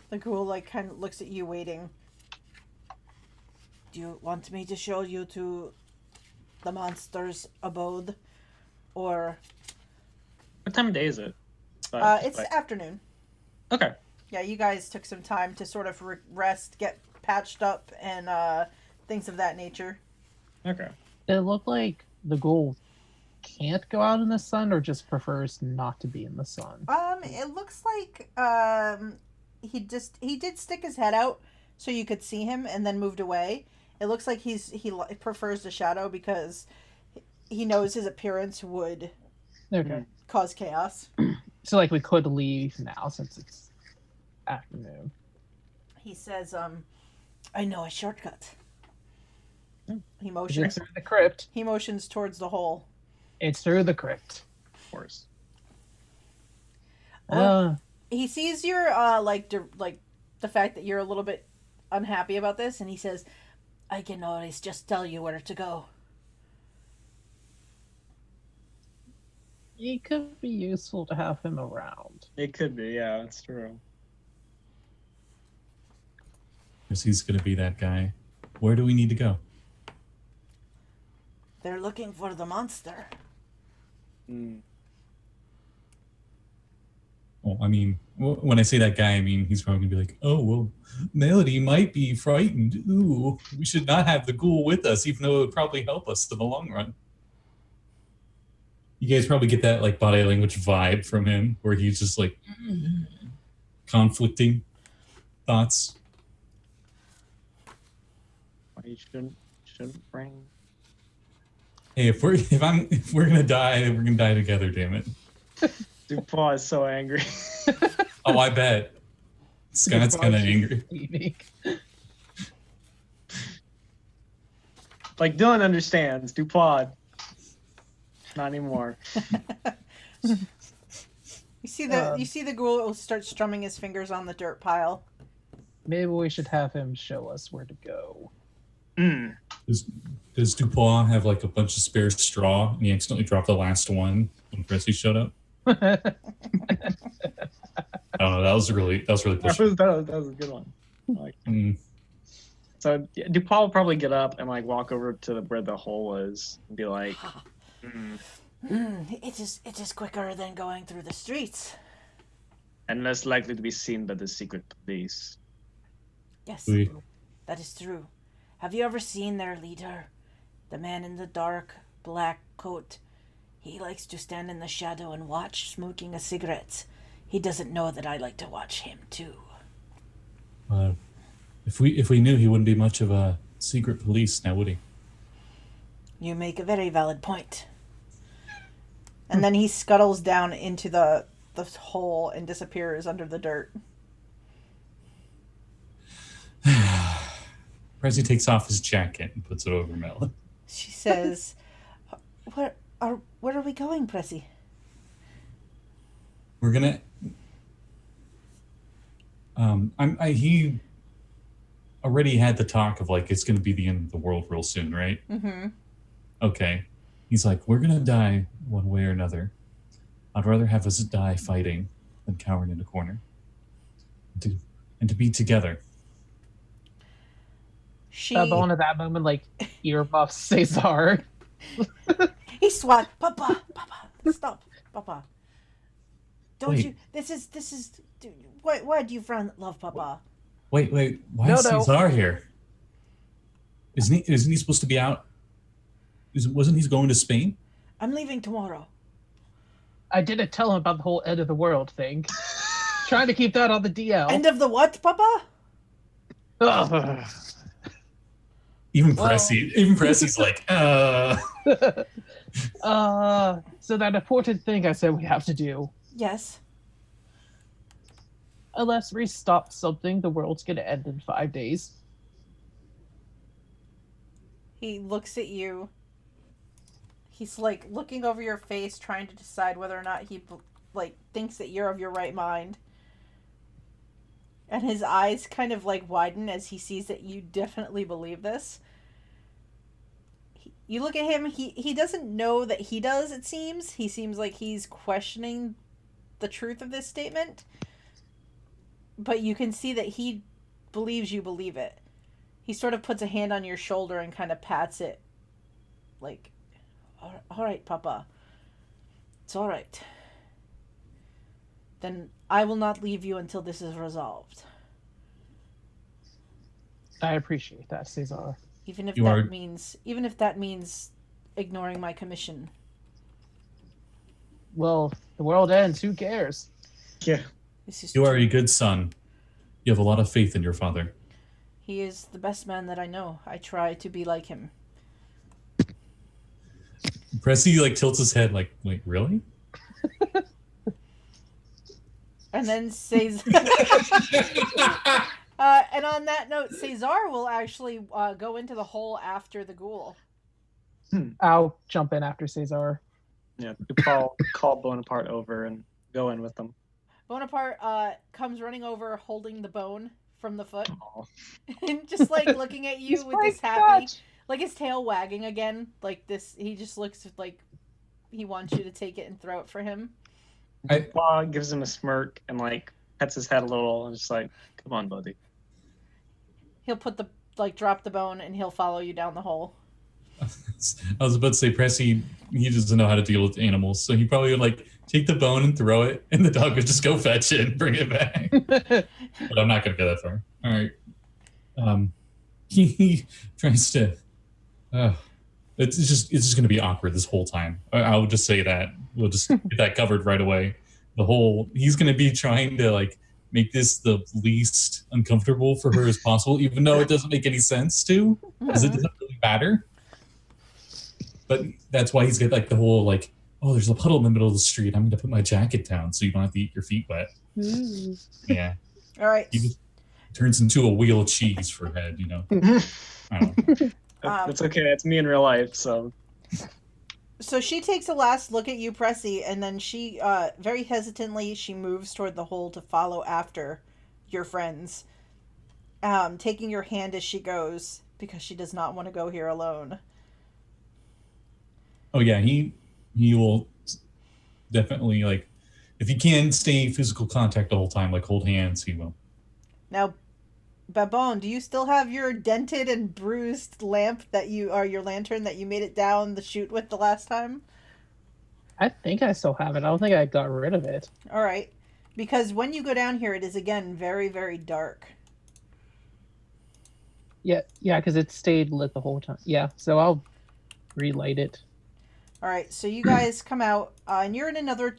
The ghoul like kind of looks at you, waiting. Do you want me to show you to the monster's abode, or? What time of day is it? It's afternoon. Okay. Yeah, you guys took some time to sort of rest, get patched up, and things of that nature. Okay. It looked like the ghoul can't go out in the sun, or just prefers not to be in the sun. It looks like he did stick his head out so you could see him, and then moved away. It looks like he prefers the shadow because he knows his appearance would Okay. cause chaos. So like we could leave now since it's afternoon. He says, I know a shortcut. He Is it motions. through the crypt? He motions towards the hole. It's through the crypt. Of course. He sees your like the fact that you're a little bit unhappy about this, and he says, I can always just tell you where to go. It could be useful to have him around. It could be, yeah, that's true. Because he's going to be that guy. Where do we need to go? They're looking for the monster. Well, I mean, when I say that guy, I mean, he's probably going to be like, oh, well, Melody might be frightened. Ooh, we should not have the ghoul with us, even though it would probably help us in the long run. You guys probably get that like body language vibe from him, where he's just like conflicting thoughts. You shouldn't bring. Hey, if we're gonna die, we're gonna die together. Damn it! Dupois is so angry. Oh, I bet Scott's kind of angry. Like Dylan understands. Dupois. Not anymore. You see the ghoul start strumming his fingers on the dirt pile. Maybe we should have him show us where to go. Does Dupois have like a bunch of spare straw, and he accidentally dropped the last one when Pressi showed up? I don't know. That was really That pushing. was a good one. So yeah, Dupois will probably get up and like walk over to where the hole was and be like, It is quicker than going through the streets. and less likely to be seen by the secret police. Yes, Oui. that is true. Have you ever seen their leader? The man in the dark black coat. He likes to stand in the shadow and watch, smoking a cigarette. He doesn't know that I like to watch him, too. If we knew, he wouldn't be much of a secret police now, would he? You make a very valid point. And then he scuttles down into the hole and disappears under the dirt. Pressi takes off his jacket and puts it over Mel. She says, Where are we going, Pressi? We're gonna. He already had the talk of like it's gonna be the end of the world real soon, right? Mm-hmm. Okay. He's like, we're gonna die one way or another. I'd rather have us die fighting than cowering in a corner. And to be together. Babon at that moment, like, earmuffs Cesar. He swat. Papa, stop, Papa. Don't Wait. you? This is. Why do you love Papa? Wait. Why is Cesar here? Isn't he supposed to be out? Wasn't he going to Spain? I'm leaving tomorrow. I didn't tell him about the whole end of the world thing. Trying to keep that on the DL. End of the what, Papa? Ugh. Even Pressi's like, So that important thing I said we have to do. Yes. Unless we stop something, the world's gonna end in 5 days. He looks at you. He's like looking over your face, trying to decide whether or not he like thinks that you're of your right mind. And his eyes kind of like widen as he sees that you definitely believe this. You look at him, he doesn't know that he does, it seems. He seems like he's questioning the truth of this statement. But you can see that he believes you believe it. He sort of puts a hand on your shoulder and kind of pats it. Like, all right, Papa. It's all right. Then I will not leave you until this is resolved. I appreciate that, Cesar. Even if that means ignoring my commission. Well, the world ends. Who cares? Yeah. you are a good son. You have a lot of faith in your father. He is the best man that I know. I try to be like him. Pressi like tilts his head like, wait, really? And then Cesar. And on that note, Cesar will actually go into the hole after the ghoul. I'll jump in after Cesar. Yeah, Dupois call Bonaparte over and go in with them. Bonaparte comes running over holding the bone from the foot. Aw. And just like looking at you He's with my this happy, touch. like his tail wagging again. Like this, he just looks like he wants you to take it and throw it for him. Dupois gives him a smirk and like pets his head a little and just like, come on, buddy. He'll drop the bone and he'll follow you down the hole. I was about to say, Pressi, he doesn't know how to deal with animals, so he probably would like take the bone and throw it, and the dog would just go fetch it and bring it back. But I'm not going to go that far. All right. He tries to. It's just going to be awkward this whole time. I would just say that we'll just get that covered right away. He's going to be trying to like make this the least uncomfortable for her as possible, even though it doesn't make any sense to, because it doesn't really matter. But that's why he's got like the whole like, oh, there's a puddle in the middle of the street. I'm going to put my jacket down so you don't have to eat your feet wet. Yeah. All right. He just turns into a wheel of cheese for a head, you know. I don't know. That's okay. That's me in real life. So she takes a last look at you, Pressi, and then she very hesitantly she moves toward the hole to follow after your friends, taking your hand as she goes because she does not want to go here alone. Oh yeah, he will definitely like if he can stay in physical contact the whole time, like hold hands, he will. Now, Babon, do you still have your dented and bruised lamp your lantern that you made it down the chute with the last time? I think I still have it. I don't think I got rid of it. All right. Because when you go down here, it is again very, very dark. Yeah, because it stayed lit the whole time. Yeah, so I'll relight it. All right, so you guys come out, and you're in another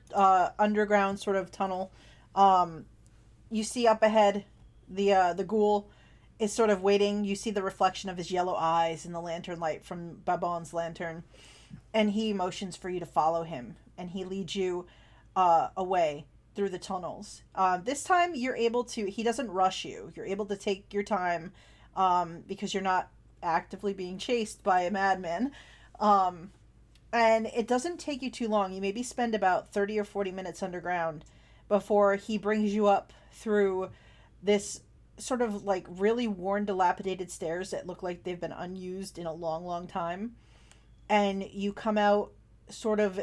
underground sort of tunnel. You see up ahead the ghoul is sort of waiting. You see the reflection of his yellow eyes in the lantern light from Babon's lantern, and he motions for you to follow him, and he leads you away through the tunnels. This time you're able to. He doesn't rush you. You're able to take your time because you're not actively being chased by a madman. And it doesn't take you too long. You maybe spend about 30 or 40 minutes underground before he brings you up through this sort of like really worn, dilapidated stairs that look like they've been unused in a long, long time. And you come out sort of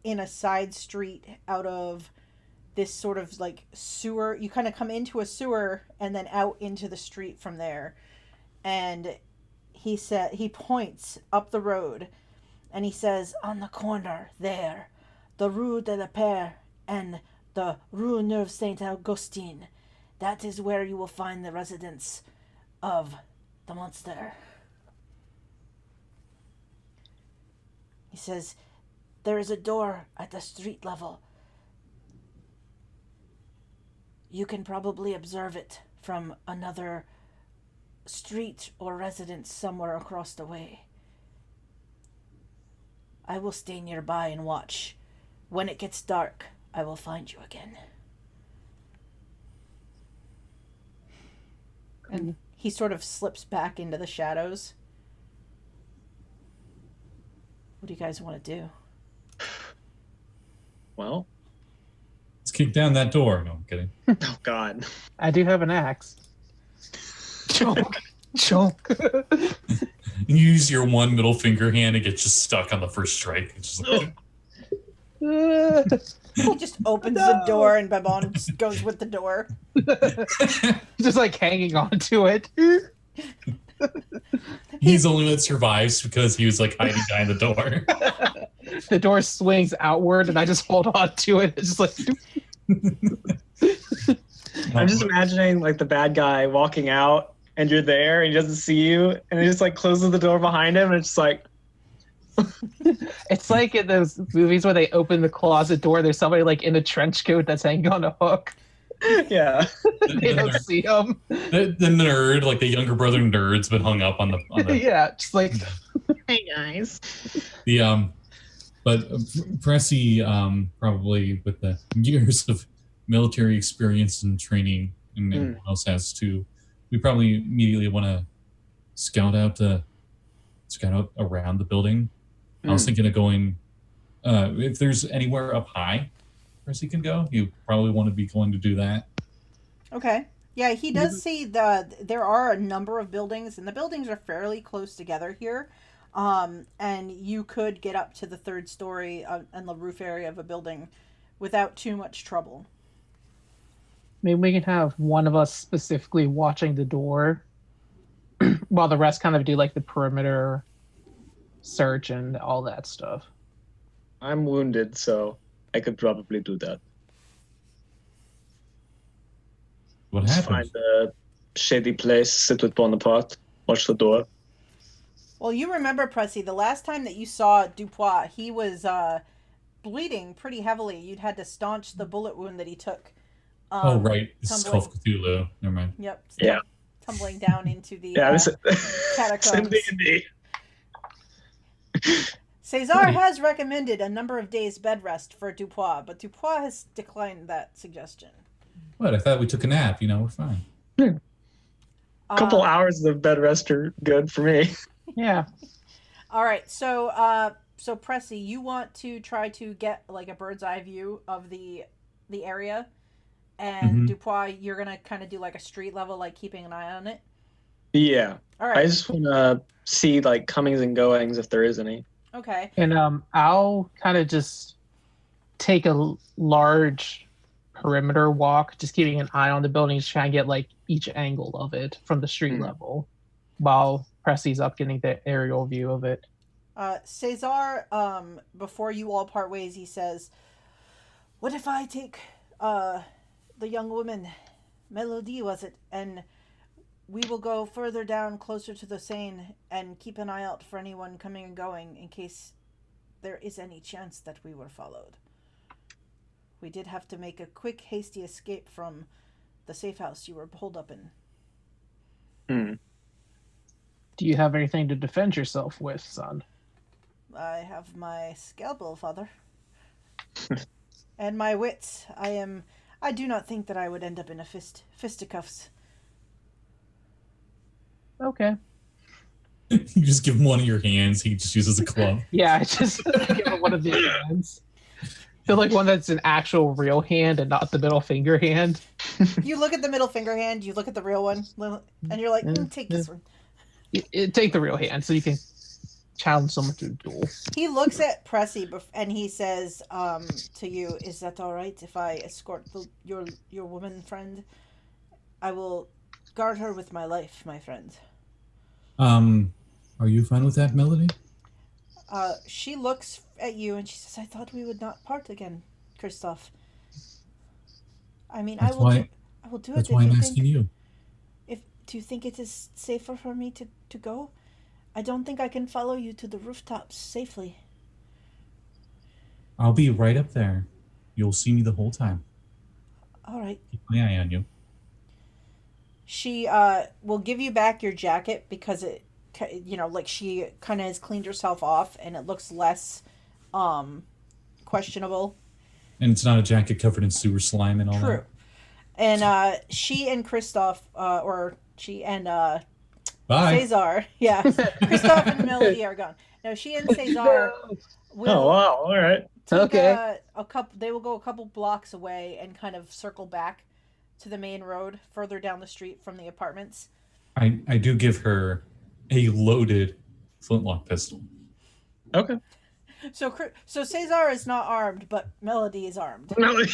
in a side street out of this sort of like sewer. You kind of come into a sewer and then out into the street from there. And he points up the road and he says, on the corner there, the Rue de la Paix and the Rue Neuve Saint Augustin. That is where you will find the residence of the monster. He says, there is a door at the street level. You can probably observe it from another street or residence somewhere across the way. I will stay nearby and watch. When it gets dark, I will find you again. And he sort of slips back into the shadows. What do you guys want to do? Well, Let's kick down that door. No, I'm kidding. oh God. I do have an axe. Choke. Choke. You use your one middle finger hand and get just stuck on the first strike. It's just like, He just opens the door and Babon just goes with the door. Just like hanging on to it. he's the only one that survives because he was like hiding behind the door. The door swings outward and I just hold on to it. It's just like I'm just imagining like the bad guy walking out and you're there and he doesn't see you and he just like closes the door behind him and it's just like it's like in those movies where they open the closet door, there's somebody like in a trench coat that's hanging on a hook. yeah. They don't see him. The nerd, like the younger brother nerd's been hung up on the Yeah, just like Hey guys. But Pressi, probably with the years of military experience and training, and everyone else has too, we probably immediately want to scout out around the building. I was thinking of going, if there's anywhere up high Pressi can go, you probably want to be going to do that. Okay. Yeah, he does see there are a number of buildings, and the buildings are fairly close together here. And you could get up to the third story and the roof area of a building without too much trouble. maybe we can have one of us specifically watching the door while the rest kind of do like the perimeter search and all that stuff. I'm wounded, so I could probably do that. What Just happened? find a shady place, sit with Bonaparte, watch the door. Well, you remember, Pressi, the last time that you saw Dupois, he was bleeding pretty heavily. You'd had to staunch the bullet wound that he took. Oh, right. This is tumbling. Call of Cthulhu. Never mind. Yep. Yeah. Tumbling down into the This catacombs. D&D. Cesar has recommended a number of days bed rest for Dupois, but Dupois has declined that suggestion. What? I thought we took a nap. We're fine. A couple hours of bed rest are good for me. Yeah. All right, so Pressi, you want to try to get like a bird's eye view of the area, and Dupois, you're gonna kind of do like a street level, like keeping an eye on it. Yeah. All right. I just want to see like comings and goings if there is any. Okay. And I'll kind of just take a large perimeter walk, just keeping an eye on the building, just trying to get like each angle of it from the street level, while Pressi's up getting the aerial view of it. Cesar, before you all part ways, he says, "What if I take the young woman, Melody was it, and we will go further down closer to the Seine and keep an eye out for anyone coming and going in case there is any chance that we were followed. We did have to make a quick, hasty escape from the safe house you were holed up in. Do you have anything to defend yourself with, son? I have my scalpel, father. And my wits. I do not think that I would end up in a fisticuffs. Okay. You just give him one of your hands. He just uses a club. Yeah, I just give him one of the hands. Feel like one that's an actual real hand and not the middle finger hand. You look at the middle finger hand, you look at the real one, and you're like, take this one. Take the real hand so you can challenge someone to a duel. He looks at Pressi and he says to you, is that all right if I escort your woman friend? I will guard her with my life, my friend. Are you fine with that, Melody? She looks at you and she says, I thought we would not part again, Christophe. I mean, I will do it. That's why I'm asking you. Do you think it is safer for me to go? I don't think I can follow you to the rooftops safely. I'll be right up there. You'll see me the whole time. All right. Keep my eye on you. She will give you back your jacket because it, like she kind of has cleaned herself off and it looks less questionable. And it's not a jacket covered in sewer slime and all that. True. And she and Christophe, she and Bye. Cesar, yeah, Christophe and Melody are gone. No, she and Cesar will. Oh wow! All right. Okay. They will go a couple blocks away and kind of circle back to the main road further down the street from the apartments. I do give her a loaded flintlock pistol. Okay. So Cesar is not armed, but Melody is armed. Melody.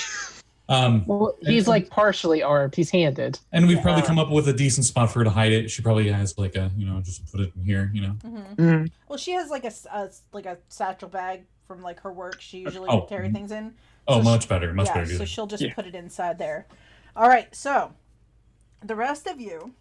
Well, he's like partially armed. He's handed. And we've probably come up with a decent spot for her to hide it. She probably has like a, just put it in here, Mm-hmm. Well, she has like a satchel bag from like her work. She usually would carry things in. So much better. Much better. So she'll just put it inside there. All right. So the rest of you,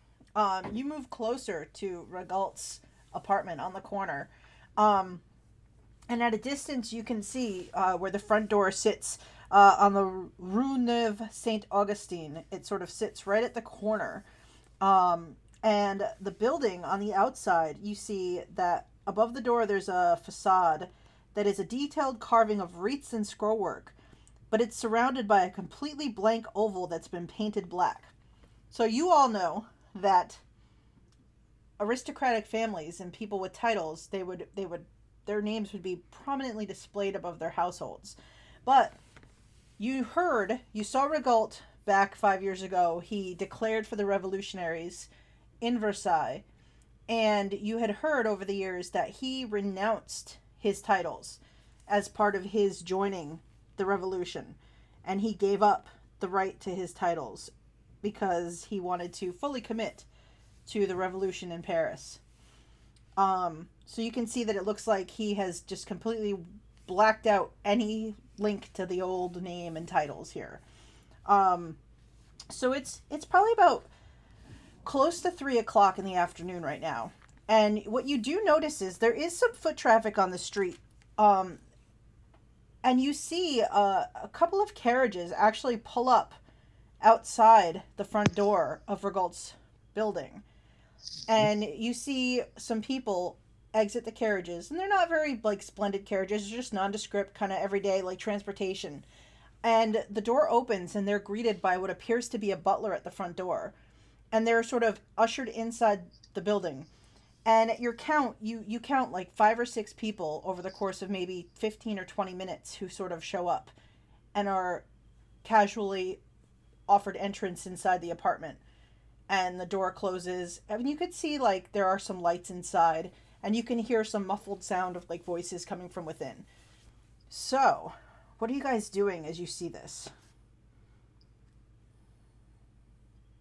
you move closer to Regalt's apartment on the corner. And at a distance, you can see where the front door sits. On the Rue Neuve Saint Augustine. It sort of sits right at the corner. And the building on the outside, you see that above the door there's a facade that is a detailed carving of wreaths and scrollwork, but it's surrounded by a completely blank oval that's been painted black. So you all know that aristocratic families and people with titles, their names would be prominently displayed above their households. But you saw Regault back 5 years ago. He declared for the revolutionaries in Versailles. And you had heard over the years that he renounced his titles as part of his joining the revolution. And he gave up the right to his titles because he wanted to fully commit to the revolution in Paris. So you can see that it looks like he has just completely blacked out any link to the old name and titles here. So it's probably about close to 3:00 in the afternoon right now. And what you do notice is there is some foot traffic on the street. And you see a couple of carriages actually pull up outside the front door of Regault's building. And you see some people exit the carriages, and they're not very splendid carriages. They're just nondescript, kind of everyday transportation. And the door opens and they're greeted by what appears to be a butler at the front door, and they're sort of ushered inside the building. And at your count, you count 5 or 6 people over the course of maybe 15 or 20 minutes who sort of show up and are casually offered entrance inside the apartment. And the door closes. I mean, you could see there are some lights inside, and you can hear some muffled sound of voices coming from within. So, what are you guys doing as you see this?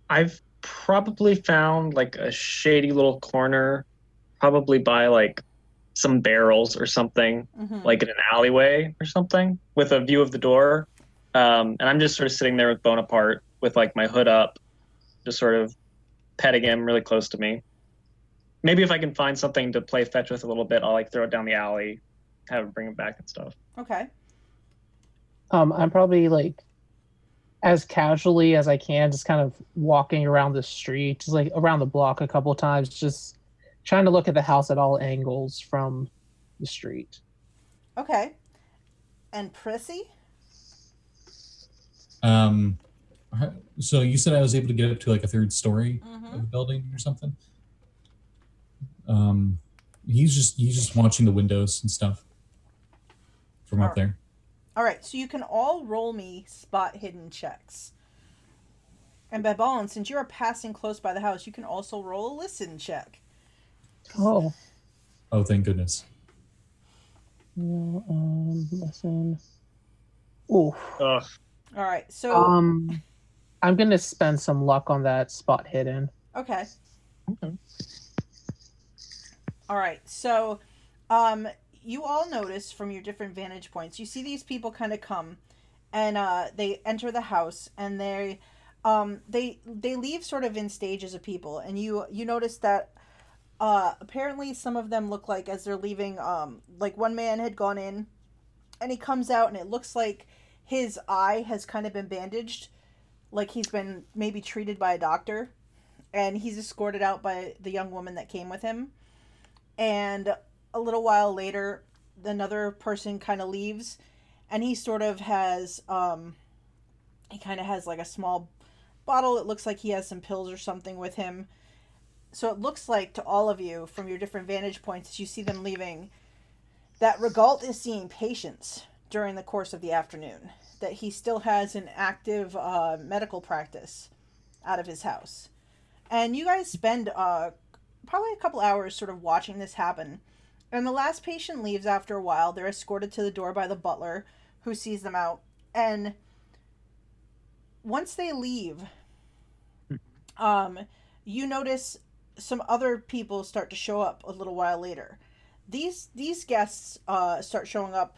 I've probably found a shady little corner, probably by some barrels or something, Mm-hmm. in an alleyway or something, with a view of the door. And I'm just sort of sitting there with Bonaparte with my hood up, just sort of petting him really close to me. Maybe if I can find something to play fetch with a little bit, I'll throw it down the alley. have her bring it back and stuff. Okay. I'm probably like as casually as I can, just kind of walking around the street, just like around the block a couple of times, just trying to look at the house at all angles from the street. Okay. And Prissy? So you said I was able to get up to like a third story Mm-hmm. of a building or something. He's just watching the windows and stuff from up there. All right, so you can all roll me spot hidden checks. And Babon, since you are passing close by the house, you can also roll a listen check. Oh. Oh, thank goodness. Listen. Ooh. Ugh. All right, so I'm gonna spend some luck on that spot hidden. okay. Okay. All right, so you all notice from your different vantage points, you see these people kind of come, and they enter the house, and they leave sort of in stages of people, and you notice that apparently some of them look like as they're leaving, like one man had gone in, and he comes out, and it looks like his eye has kind of been bandaged, like he's been maybe treated by a doctor, and he's escorted out by the young woman that came with him. And a little while later, another person kind of leaves, and he sort of has he kind of has like a small bottle. It looks like he has some pills or something with him. So it looks like to all of you from your different vantage points as you see them leaving that Regalt is seeing patients during the course of the afternoon, that he still has an active medical practice out of his house. And you guys spend probably a couple hours sort of watching this happen. And the last patient leaves after a while. They're escorted to the door by the butler, who sees them out. And once they leave, you notice some other people start to show up a little while later. These guests start showing up.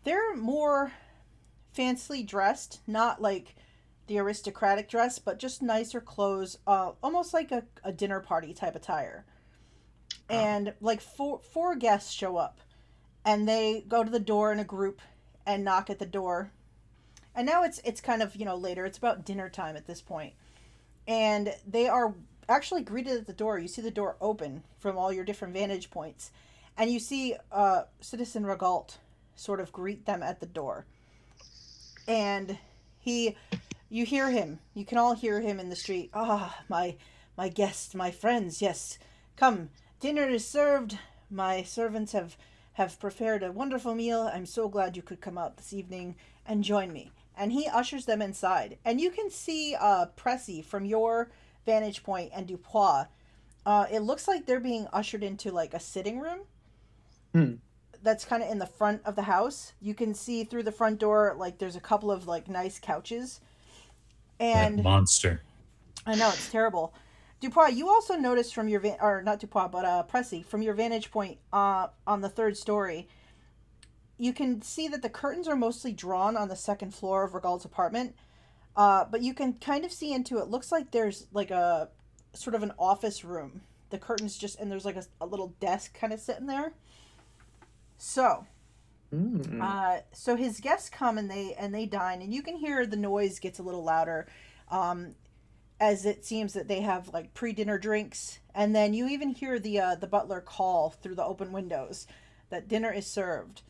They're more fancily dressed, not like the aristocratic dress, but just nicer clothes, almost like a dinner party type attire. And like four guests show up, and they go to the door in a group and knock at the door. And now it's kind of, later. It's about dinner time at this point. And they are actually greeted at the door. You see the door open from all your different vantage points. And you see Citizen Regalt sort of greet them at the door. And you hear him. You can all hear him in the street. Ah, my guests, my friends, yes. Come, dinner is served. My servants have prepared a wonderful meal. I'm so glad you could come out this evening and join me. And he ushers them inside. And you can see Pressi from your vantage point and Dupois. It looks like they're being ushered into like a sitting room. That's kind of in the front of the house. You can see through the front door, like there's a couple of like nice couches. And that monster. I know, it's terrible. Dupois, you also noticed from your or not Dupois, but Pressi, from your vantage point on the third story, you can see that the curtains are mostly drawn on the second floor of Regal's apartment. But you can kind of see into it. Looks like there's like a sort of an office room. The curtains and there's like a little desk kind of sitting there. So, so his guests come and they dine, and you can hear the noise gets a little louder, as it seems that they have like pre-dinner drinks, and then you even hear the butler call through the open windows that dinner is served,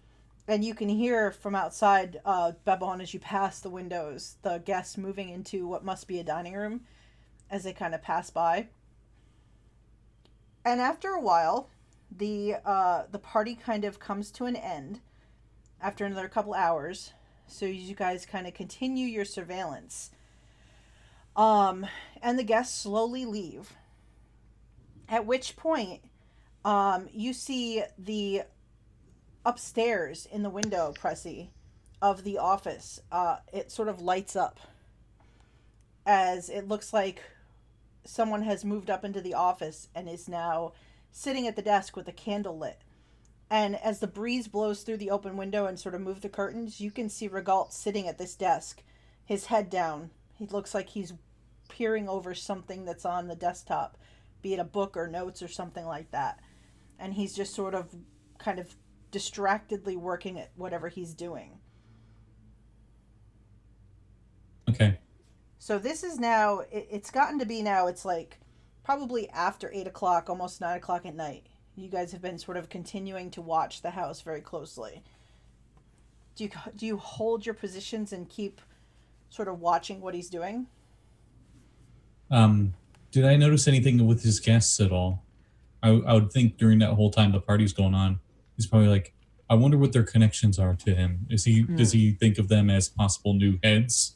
and you can hear from outside, Babon, as you pass the windows, the guests moving into what must be a dining room, as they kind of pass by, and after a while, the party kind of comes to an end after another couple hours, so you guys kind of continue your surveillance. And the guests slowly leave. At which point, you see the upstairs in the window, Pressi, of the office. It sort of lights up as it looks like someone has moved up into the office and is now sitting at the desk with a candle lit. And as the breeze blows through the open window and sort of move the curtains, you can see Regalt sitting at this desk, his head down. He looks like he's peering over something that's on the desktop, be it a book or notes or something like that. And he's just sort of kind of distractedly working at whatever he's doing. Okay. So this is now, it's gotten to be now, it's like probably after 8 o'clock, almost 9 o'clock at night. You guys have been sort of continuing to watch the house very closely. Do you hold your positions and keep sort of watching what he's doing? Did I notice anything with his guests at all? I would think during that whole time the party's going on, he's probably like, I wonder what their connections are to him. Does he think of them as possible new heads?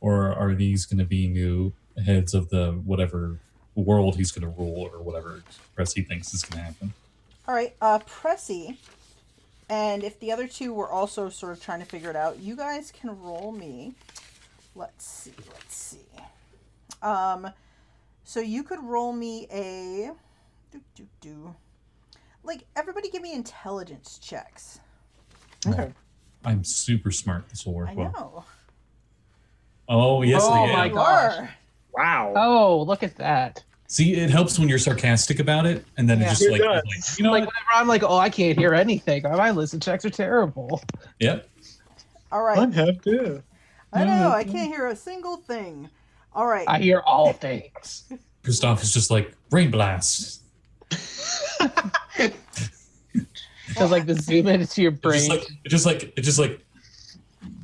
Or are these going to be new heads of the whatever world he's going to rule or whatever Pressi thinks is going to happen? All right, Pressi, and if the other two were also sort of trying to figure it out, you guys can roll me. Let's see. So you could roll me a... Like, everybody give me intelligence checks. Okay. I'm super smart. This will work I well. know. Oh, yes, Oh, I am. my You gosh. are. Wow. Oh, look at that. See, it helps when you're sarcastic about it, and then Yeah. it's just It like, does. you know Like, what? whenever I'm like, oh, I can't hear anything. My listen checks are terrible. Yep. All right. have to. I know, I can't hear a single thing. All right. I hear all things. Christophe is just like, brain blast. Because like the zoom into your brain. It's just like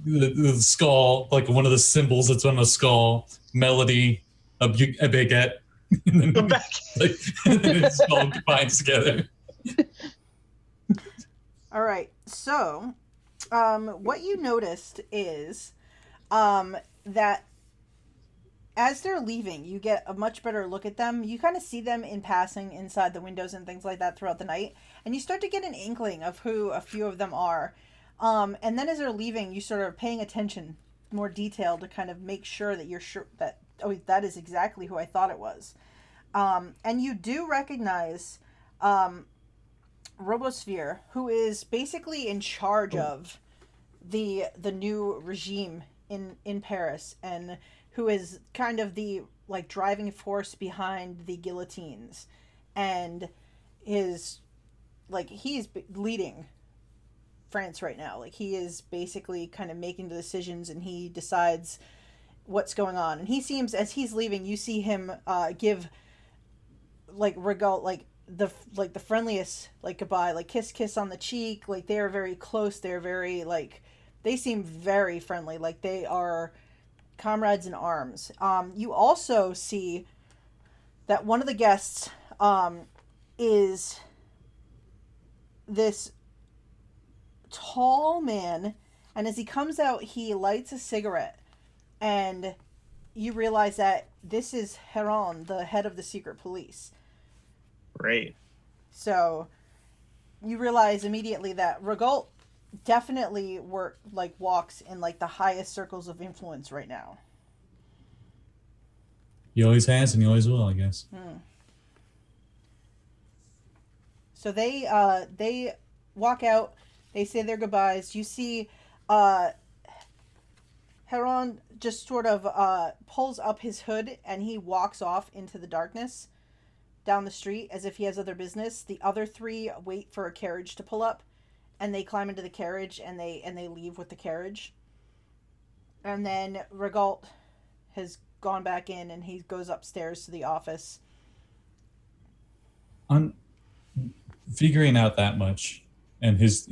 the skull, like one of the symbols that's on a skull, melody, a baguette, and then, and then its all combines together. All right. So, what you noticed is that as they're leaving, you get a much better look at them. You kind of see them in passing inside the windows and things like that throughout the night, and you start to get an inkling of who a few of them are. And then as they're leaving, you sort of paying attention, more detail, to kind of make sure that you're sure that, oh, that is exactly who I thought it was. And you do recognize Robosphere, who is basically in charge of the new regime in Paris, and who is kind of the like driving force behind the guillotines, and is like he's leading France right now. Like he is basically kind of making the decisions, and he decides what's going on. And he seems, as he's leaving, you see him give like Regal like the friendliest like goodbye, like kiss on the cheek. Like they are very close. They're very like, they seem very friendly. Like they are comrades in arms. You also see that one of the guests is this tall man, and as he comes out, he lights a cigarette, and you realize that this is Heron, the head of the secret police. Great. So you realize immediately that Regault definitely walks in like the highest circles of influence right now. He always has and he always will, I guess. So they walk out, they say their goodbyes. You see Heron just sort of pulls up his hood, and he walks off into the darkness down the street as if he has other business. The other three wait for a carriage to pull up, and they climb into the carriage, and they leave with the carriage. And then Regault has gone back in, and he goes upstairs to the office. On figuring out that much, and his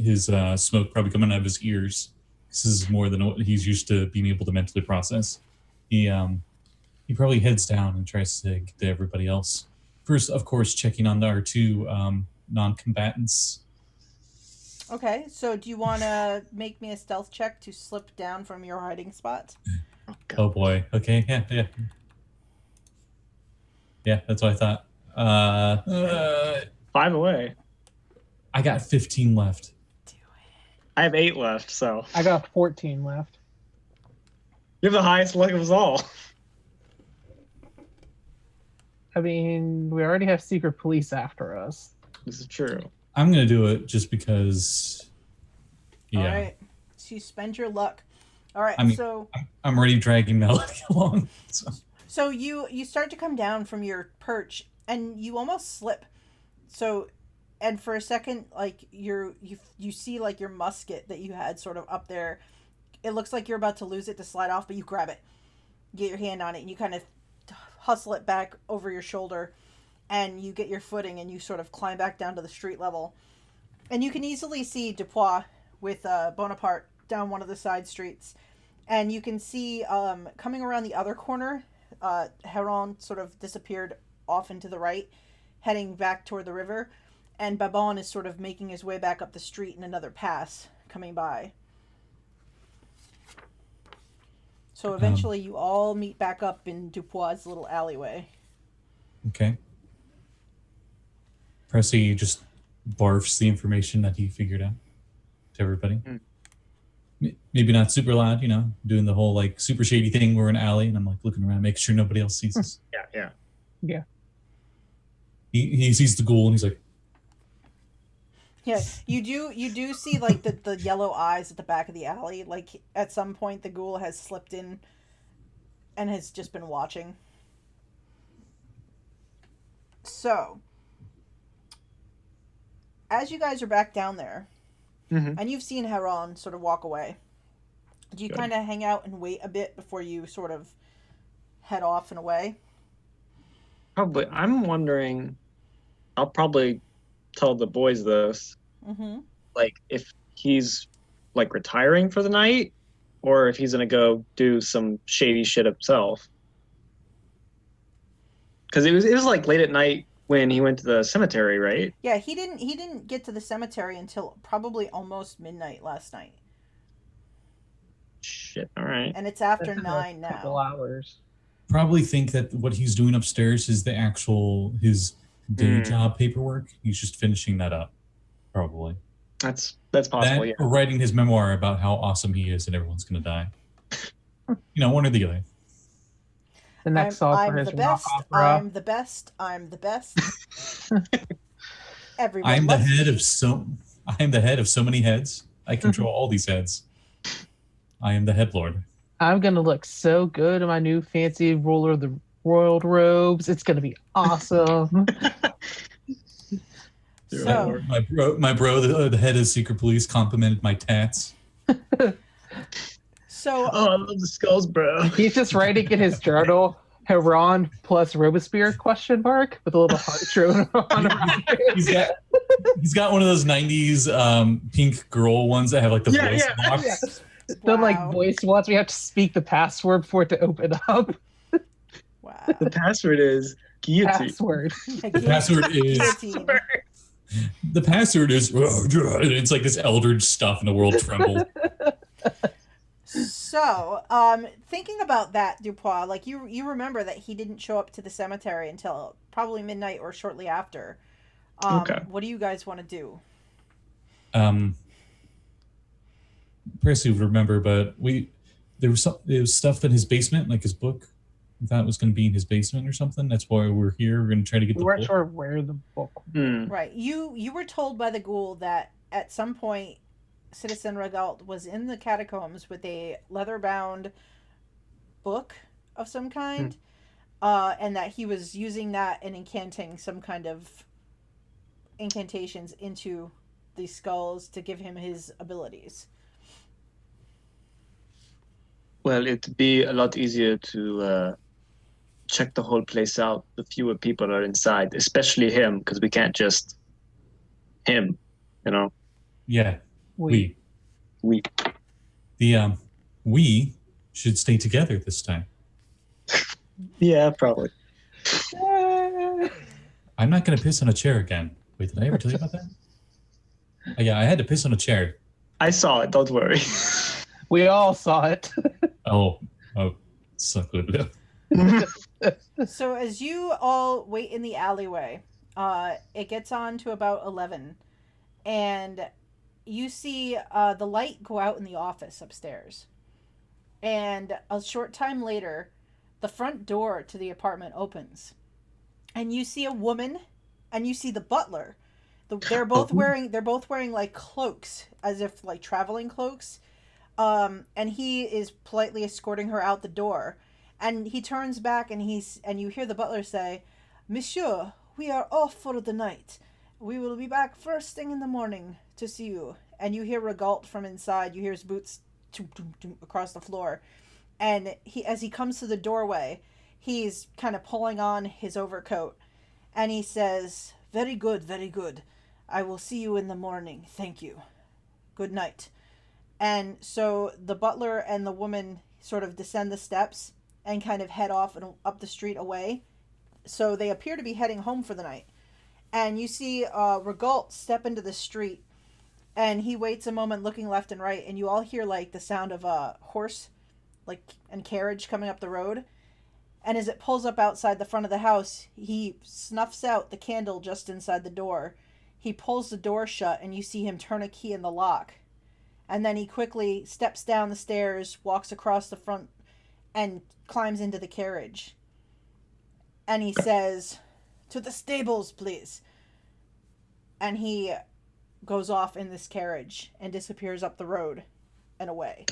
smoke probably coming out of his ears, this is more than what he's used to being able to mentally process. He probably heads down and tries to get to everybody else. First, of course, checking on our two non-combatants. Okay, so do you want to make me a stealth check to slip down from your hiding spot? Oh boy. Okay. Yeah. Yeah, that's what I thought. 5 away. I got 15 left. I have 8 left, so I got 14 left. you have the highest luck of us all. I mean, we already have secret police after us. This is true. I'm gonna do it just because. Yeah. All right, so you spend your luck. All right, I mean, so I'm already dragging Melody along. so you start to come down from your perch, and you almost slip. So and for a second, like you see like your musket that you had sort of up there. It looks like you're about to lose it to slide off, but you grab it, get your hand on it, and you kind of hustle it back over your shoulder, and you get your footing, and you sort of climb back down to the street level, and you can easily see Dupois with Bonaparte down one of the side streets, and you can see coming around the other corner, Heron sort of disappeared off into the right, heading back toward the river, and Babin is sort of making his way back up the street in another pass coming by. So eventually you all meet back up in Dupois' little alleyway. Okay. Pressi just barfs the information that he figured out to everybody. Maybe not super loud, doing the whole like super shady thing. We're in an alley, and I'm like looking around, making sure nobody else sees us. Yeah. He sees the ghoul, and he's like, Yeah, you do see like the yellow eyes at the back of the alley. Like at some point the ghoul has slipped in and has just been watching. So, as you guys are back down there, and you've seen Heron sort of walk away, do you kind of hang out and wait a bit before you sort of head off and away? Probably. I'm wondering. I'll probably tell the boys this. Like if he's like retiring for the night, or if he's gonna go do some shady shit himself. Because it was like late at night when he went to the cemetery, right? Yeah, he didn't get to the cemetery until probably almost midnight last night. Shit. All right. And it's after That's 9 a couple now. hours. probably think that what he's doing upstairs is his day job paperwork. He's just finishing that up, probably. That's possible. Or writing his memoir about how awesome he is and everyone's going to die. One or the other. The next song for his rock opera. I'm the best. I'm the best. Everyone. I am the head of so many heads. I control all these heads. I am the head lord. I'm gonna look so good in my new fancy ruler of the royal robes. It's gonna be awesome. So my bro, the head of secret police, complimented my tats. So I love the skulls, bro. He's just writing in his journal, Heron plus Robespierre ? With a little heart drawn on it. He's got one of those 90s pink girl ones that have like the voice box. Yeah. The voice ones, we have to speak the password for it to open up. Wow. The password is guillotine. The password is it's like this eldritch stuff and the world trembled. So, thinking about that, Dupois, like you remember that he didn't show up to the cemetery until probably midnight or shortly after. Okay. What do you guys want to do? Pressi would remember, but there was stuff in his basement, like his book. I thought it was going to be in his basement or something. That's why we're here. We're going to try to get the book. We weren't sure where the book was. Right. You were told by the ghoul that at some point Citizen Regault was in the catacombs with a leather-bound book of some kind, and that he was using that and incanting some kind of incantations into the skulls to give him his abilities. Well, it'd be a lot easier to check the whole place out. The fewer people are inside, especially him, because we can't just him, Yeah. We should stay together this time. Yeah, probably. I'm not going to piss on a chair again. Wait, did I ever tell you about that? Yeah, I had to piss on a chair. I saw it. Don't worry. We all saw it. Oh, so good. So as you all wait in the alleyway, it gets on to about 11, and you see the light go out in the office upstairs. And a short time later, the front door to the apartment opens, and you see a woman, and you see the butler. They're both wearing like cloaks, as if like traveling cloaks. And he is politely escorting her out the door. And he turns back and you hear the butler say, "Monsieur, we are off for the night. We will be back first thing in the morning to see you. And you hear Regalt from inside. You hear his boots across the floor. And as he comes to the doorway, he's kind of pulling on his overcoat. And he says, very good, very good. I will see you in the morning. Thank you. Good night. And so the butler and the woman sort of descend the steps and kind of head off and up the street away. So they appear to be heading home for the night. And you see Regalt step into the street, and he waits a moment looking left and right, and you all hear like the sound of a horse and carriage coming up the road. And as it pulls up outside the front of the house, he snuffs out the candle just inside the door. He pulls the door shut, and you see him turn a key in the lock. And then he quickly steps down the stairs, walks across the front, and climbs into the carriage. And he says, to the stables, please. And he goes off in this carriage and disappears up the road and away.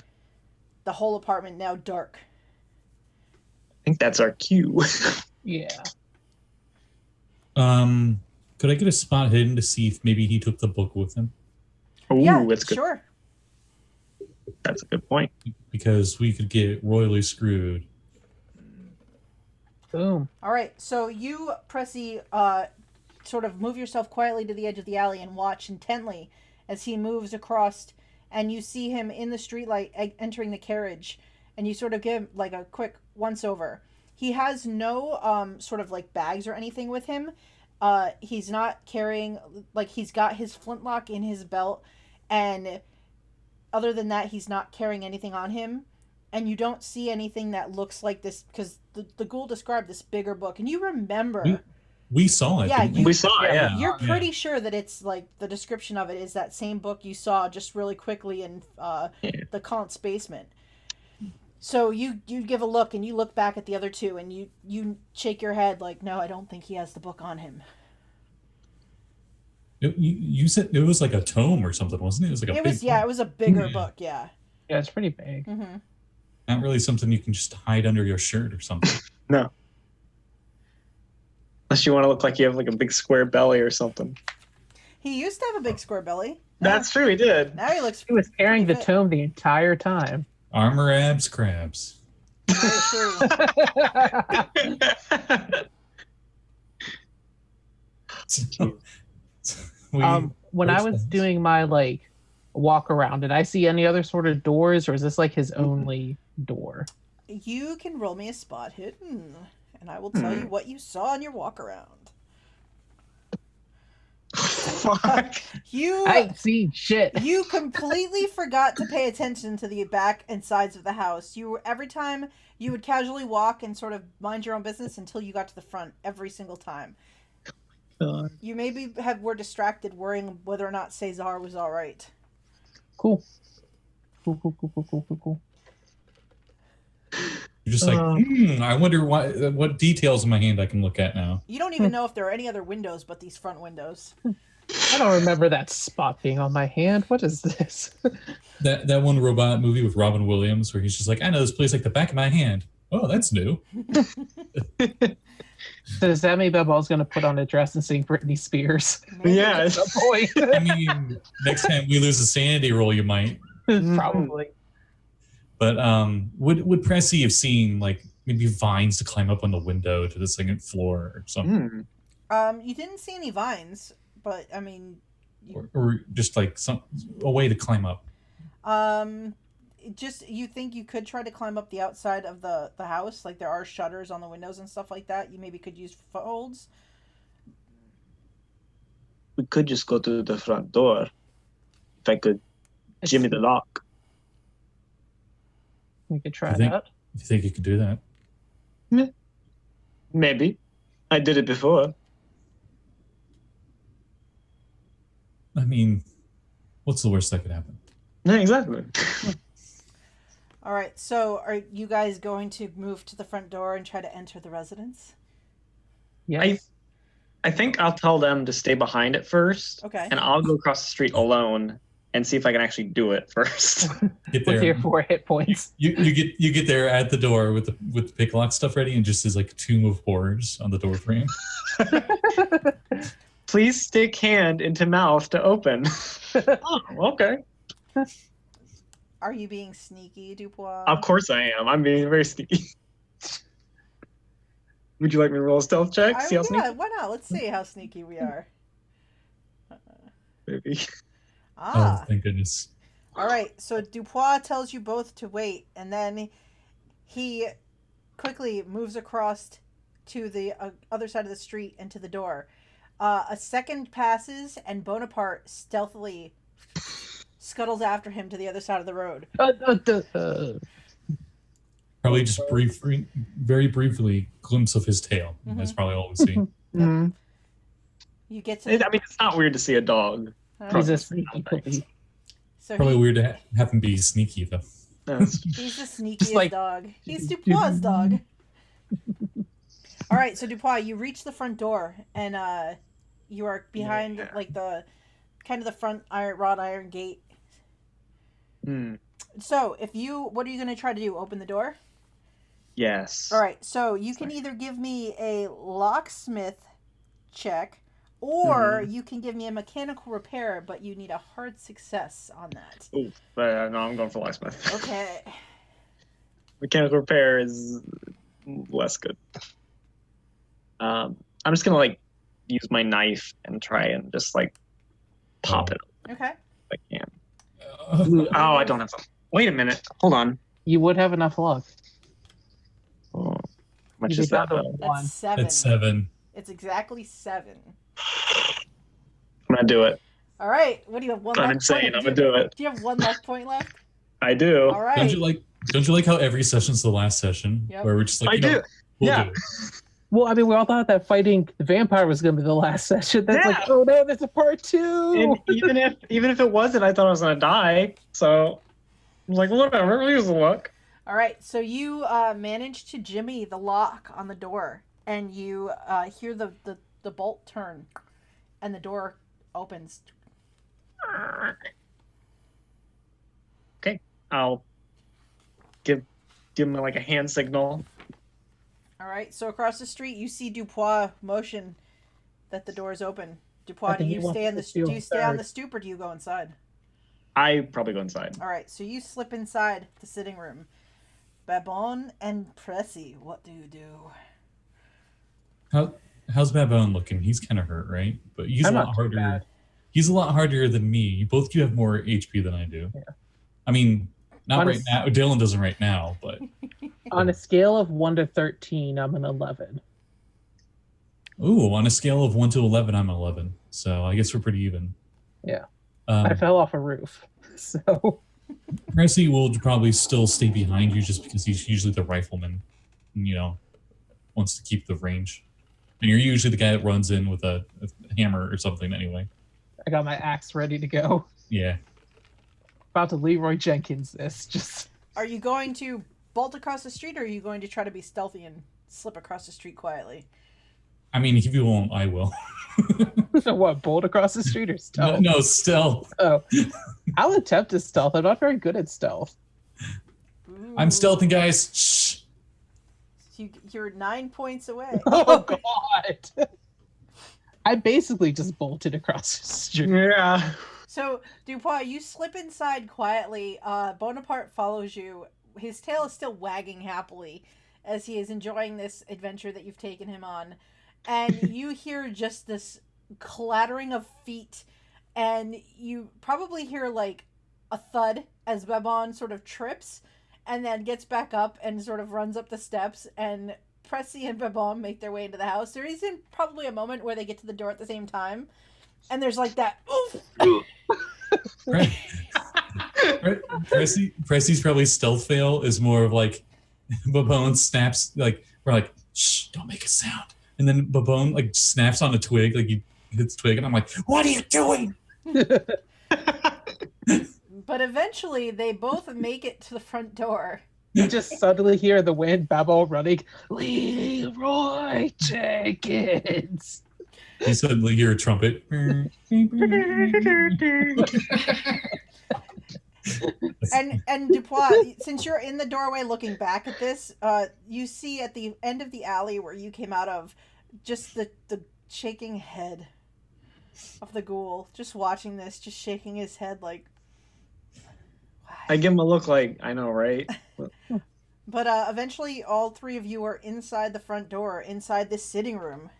The whole apartment now dark. I think that's our cue. Yeah. Could I get a spot hidden to see if maybe he took the book with him? Ooh, Yeah, that's good. sure. That's a good point. Because we could get royally screwed. Boom. All right, so you, Pressi, sort of move yourself quietly to the edge of the alley and watch intently as he moves across, and you see him in the streetlight entering the carriage, and you sort of give like a quick once-over. He has no sort of like bags or anything with him. He's not carrying, like he's got his flintlock in his belt, and other than that, he's not carrying anything on him. And you don't see anything that looks like this, because the ghoul described this bigger book, and you remember. We saw it. Yeah, We saw it, yeah. You're pretty sure that it's like the description of it is that same book you saw just really quickly in the Comte's basement. So you give a look, and you look back at the other two, and you shake your head like, no, I don't think he has the book on him. You said it was like a tome or something, wasn't it? It was like a big it was a bigger book, yeah. Yeah, it's pretty big. Mm-hmm. Not really something you can just hide under your shirt or something. No. Unless you want to look like you have like a big square belly or something. He used to have a big square belly. That's true, he did. Now he looks. He was carrying the fit. tome the entire time. Armor abs, crabs. Very true. When I was doing my like walk around, did I see any other sort of doors, or is this like his only door? You can roll me a spot hidden, and I will tell you what you saw on your walk around. Fuck. I ain't seen shit. You completely forgot to pay attention to the back and sides of the house. Every time you would casually walk and sort of mind your own business until you got to the front every single time. God. You maybe were distracted worrying whether or not Cesar was all right. Cool. Cool. You're just like, I wonder what details in my hand I can look at now. You don't even know if there are any other windows but these front windows. I don't remember that spot being on my hand. What is this? That one robot movie with Robin Williams where he's just like, I know this place like the back of my hand. Oh, that's new. So does that mean Babel's going to put on a dress and sing Britney Spears? Maybe. Yeah. At some point. I mean, next time we lose a sanity roll, you might. Probably. But would Pressi have seen like maybe vines to climb up on the window to the second floor or something? You didn't see any vines, but I mean, or just like a way to climb up. just you think you could try to climb up the outside of the house? Like there are shutters on the windows and stuff like that. You maybe could use footholds. We could just go to the front door. If I could jimmy the lock. We could try You think- that. You think you could do that? Maybe. I did it before. I mean, what's the worst that could happen? Yeah, exactly. All right. So are you guys going to move to the front door and try to enter the residence? Yes. I think I'll tell them to stay behind it first. Okay. And I'll go across the street alone and see if I can actually do it first. Get With there. your 4 hit points. You get there at the door with the pick lock stuff ready, and just as like a tomb of horrors on the door frame. Please stick hand into mouth to open. Oh, okay. Are you being sneaky, Dupois? Of course I am. I'm being very sneaky. Would you like me to roll a stealth check? See how Yeah, sneaky? why not? Let's see how sneaky we are. Maybe. Ah. Oh, thank goodness. All right, so Dupois tells you both to wait, and then he quickly moves across to the other side of the street and to the door. A second passes, and Bonaparte stealthily scuttles after him to the other side of the road. Probably just very briefly, glimpse of his tail. Mhm. That's probably all we see. Mm. You get to. I mean, it's not weird to see a dog. He's a sneaky puppy. So Probably weird to have him be sneaky, though. he's the sneakiest like- dog. He's Dupois' dog. All right, so Dupois, you reach the front door, and you are behind like the kind of the front wrought iron gate. Hmm. So, what are you going to try to do? Open the door? Yes. All right, so you can either give me a locksmith check, or you can give me a mechanical repair, but you need a hard success on that. Ooh, but no, I'm going for locksmith. Okay. Mechanical repair is less good. I'm just gonna like use my knife and try and just like pop it Okay. if I can. Oh, I don't have some. Wait a minute. Hold on. You would have enough luck. Oh, how much You is could that? have Though? one. That's 7. It's 7. It's exactly 7. I'm gonna do it. All right. What do you have? One I'm luck insane. point? I'm gonna do it. Do you have 1 luck point left? I do. All right. Don't you like how every session's the last session? Yep. Where we're just like, I do. We'll Yeah. do it. Well, I mean, we all thought that fighting the vampire was going to be the last session. That's like, oh no, there's a part 2. And even if it wasn't, I thought I was gonna die. So I was like, whatever. Use the luck. All right. So you manage to jimmy the lock on the door, and you hear the bolt turn, and the door opens. Okay. I'll give him like a hand signal. All right. So across the street, you see Dupois motion that the door is open. Dupois, do think he you wants stay on to the steal do you stay on third. the stoop, or do you go inside? I probably go inside. All right. So you slip inside the sitting room. Babin and Pressi, what do you do? How's Babone looking? He's kind of hurt, right? But he's I'm a not lot too harder. bad. He's a lot harder than me. You both have more HP than I do. Yeah. I mean, not right Honest- now. Dylan doesn't right now, but On a scale of 1 to 13, I'm an 11. ooh, on a scale of 1 to 11, I'm an 11. So I guess we're pretty even. Yeah. I fell off a roof, so Pressi will probably still stay behind you just because he's usually the rifleman, and, wants to keep the range. And you're usually the guy that runs in with a hammer or something anyway. I got my axe ready to go. Yeah. About to Leroy Jenkins this. Just Are you going to bolt across the street, or are you going to try to be stealthy and slip across the street quietly? I mean, if you won't, I will. what? Bolt across the street or stealth? No, stealth. Oh, I'll attempt to stealth. I'm not very good at stealth. Ooh. I'm stealthing, guys. Shh. You're 9 points away. Oh God! I basically just bolted across the street. Yeah. So, Dupois, you slip inside quietly. Bonaparte follows you. His tail is still wagging happily as he is enjoying this adventure that you've taken him on. And you hear just this clattering of feet, and you probably hear like a thud as Babin sort of trips and then gets back up and sort of runs up the steps, and Pressi and Babin make their way into the house. There is probably a moment where they get to the door at the same time, and there's like that oof. Pressi's probably stealth fail is more of like Babone snaps, like we're like, shh, don't make a sound. And then Babone like snaps on a twig, like he hits twig, and I'm like, what are you doing? But eventually they both make it to the front door. You just suddenly hear the wind, Babel running. Leroy Jenkins. You suddenly hear a trumpet. And Dupois, since you're in the doorway looking back at this, you see at the end of the alley where you came out of, just the shaking head of the ghoul, just watching this, just shaking his head like. I give him a look like, I know, right? But eventually, all three of you are inside the front door, inside this sitting room.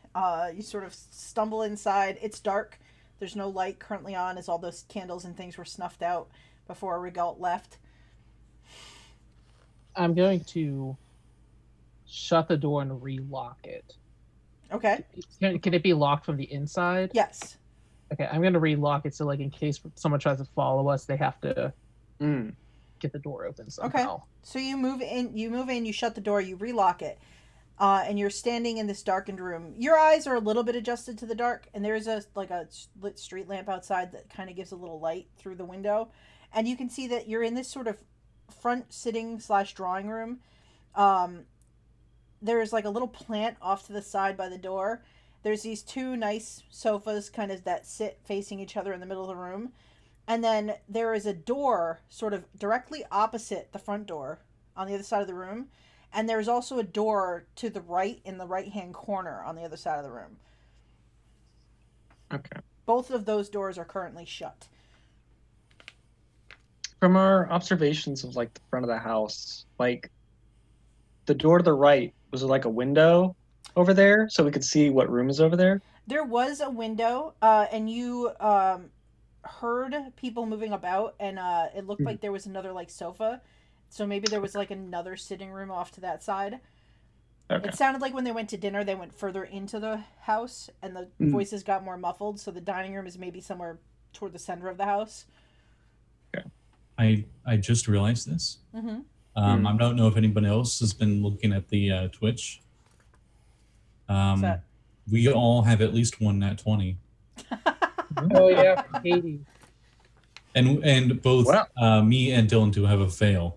You sort of stumble inside. It's dark. There's no light currently on, as all those candles and things were snuffed out before Rigault left. I'm going to shut the door and relock it. Okay. Can it be locked from the inside? Yes. Okay, I'm going to relock it so, like, in case someone tries to follow us, they have to get the door open somehow. Okay. So you move in, you shut the door, you relock it, and you're standing in this darkened room. Your eyes are a little bit adjusted to the dark, and there's a lit street lamp outside that kind of gives a little light through the window, and you can see that you're in this sort of front sitting / drawing room. There's like a little plant off to the side by the door. There's these two nice sofas kind of that sit facing each other in the middle of the room. And then there is a door sort of directly opposite the front door on the other side of the room. And there's also a door to the right in the right-hand corner on the other side of the room. Okay. Both of those doors are currently shut. From our observations of like the front of the house, like the door to the right, was it like a window over there so we could see what room is over there? There was a window, and you heard people moving about, and it looked like there was another like sofa. So maybe there was like another sitting room off to that side. Okay. It sounded like when they went to dinner, they went further into the house, and the voices got more muffled. So the dining room is maybe somewhere toward the center of the house. Okay. I just realized this. Mm-hmm. I don't know if anybody else has been looking at the Twitch. We all have at least one nat 20. Oh yeah, Katie. And both me and Dylan do have a fail.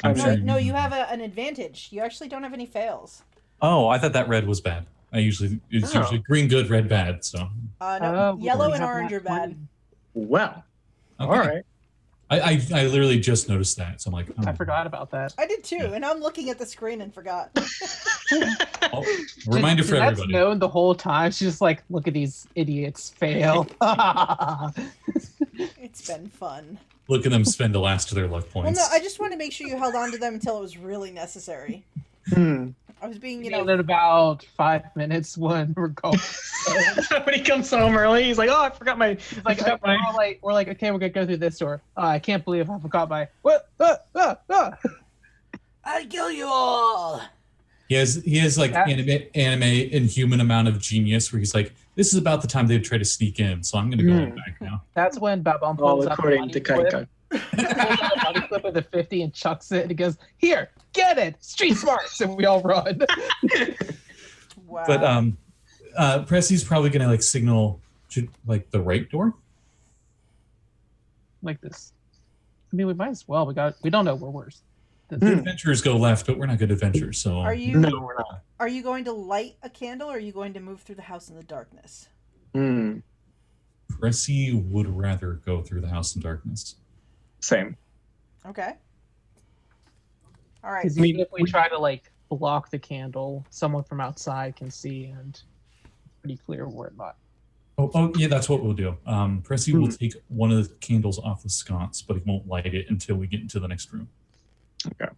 No, you have an advantage. You actually don't have any fails. Oh, I thought that red was bad. It's usually green good, red bad. So no, yellow and orange are bad. Well, okay. All right. I literally just noticed that, so I'm like, I forgot about that. I did too, and I'm looking at the screen and forgot. Reminder for Jeanette's everybody. known the whole time. She's just like, look at these idiots fail. It's been fun. Look at them spend the last of their luck Well, points. no, I just wanted to make sure you held on to them until it was really necessary. I was being, In about 5 minutes when we're going. When he comes home early, he's like, "Oh, I forgot my." Like, we're like, okay, we're gonna go through this door. I can't believe I forgot my. What? I'd kill you all. He has like anime inhuman amount of genius where he's like, this is about the time they'd try to sneak in, so I'm gonna go back now. That's when Babin All pulls out according to Kaika. a money clip with a 50 and chucks it, and he goes, "Here, get it, street smarts," and we all run. Wow. But Pressi's probably gonna like signal to like the right door. Like this. I mean, we might as well. We don't know where worse. Good adventurers go left, but we're not good adventurers. So Are you? No, we're not. Are you going to light a candle, or are you going to move through the house in the darkness? Pressi would rather go through the house in darkness. Same. Okay. All right. Because even if we try to like block the candle, someone from outside can see, and it's pretty clear we're not. Oh yeah, that's what we'll do. Pressi will take one of the candles off the sconce, but he won't light it until we get into the next room. Okay.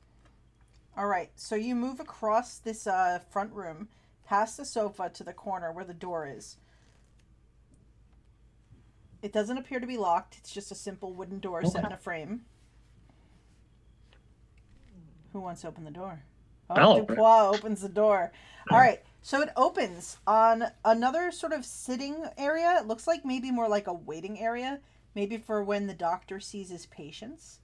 All right. So you move across this front room, past the sofa to the corner where the door is. It doesn't appear to be locked. It's just a simple wooden door set in a frame. Who wants to open the door? I'll open it. Dupois opens the door. All right. So it opens on another sort of sitting area. It looks like maybe more like a waiting area, maybe for when the doctor sees his patients.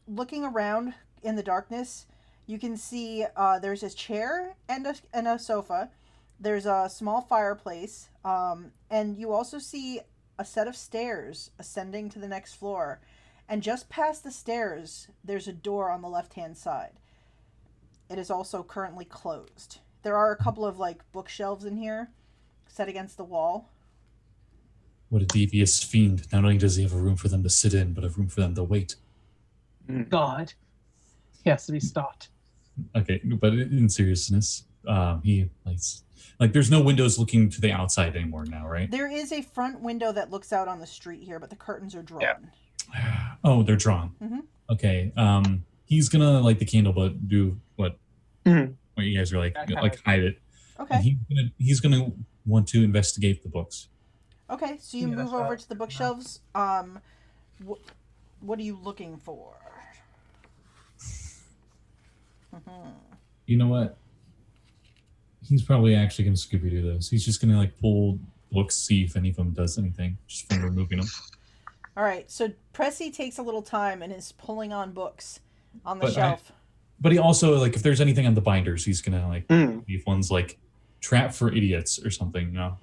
Looking around in the darkness, you can see there's a chair and a sofa. There's a small fireplace, and you also see a set of stairs ascending to the next floor. And just past the stairs, there's a door on the left-hand side. It is also currently closed. There are a couple of like bookshelves in here, set against the wall. What a devious fiend. Not only does he have a room for them to sit in, but a room for them to wait. God. He has to be stopped. Okay, but in seriousness, he like there's no windows looking to the outside anymore now, right? There is a front window that looks out on the street here, but the curtains are drawn. Yeah. Oh, they're drawn. Mm-hmm. Okay. He's gonna light the candle, but do what? Mhm. What you guys are like Okay. hide it. Okay. And he's gonna want to investigate the books. Okay, so you Yeah, move that's over right. to the bookshelves. What are you looking for? You know what? He's probably actually gonna Scooby Doo those. He's just gonna like pull books, see if any of them does anything, just from removing them. All right, so Pressi takes a little time and is pulling on books on the But shelf. But he also like if there's anything on the binders, he's gonna like Mm. leave ones like trap for idiots or something. No.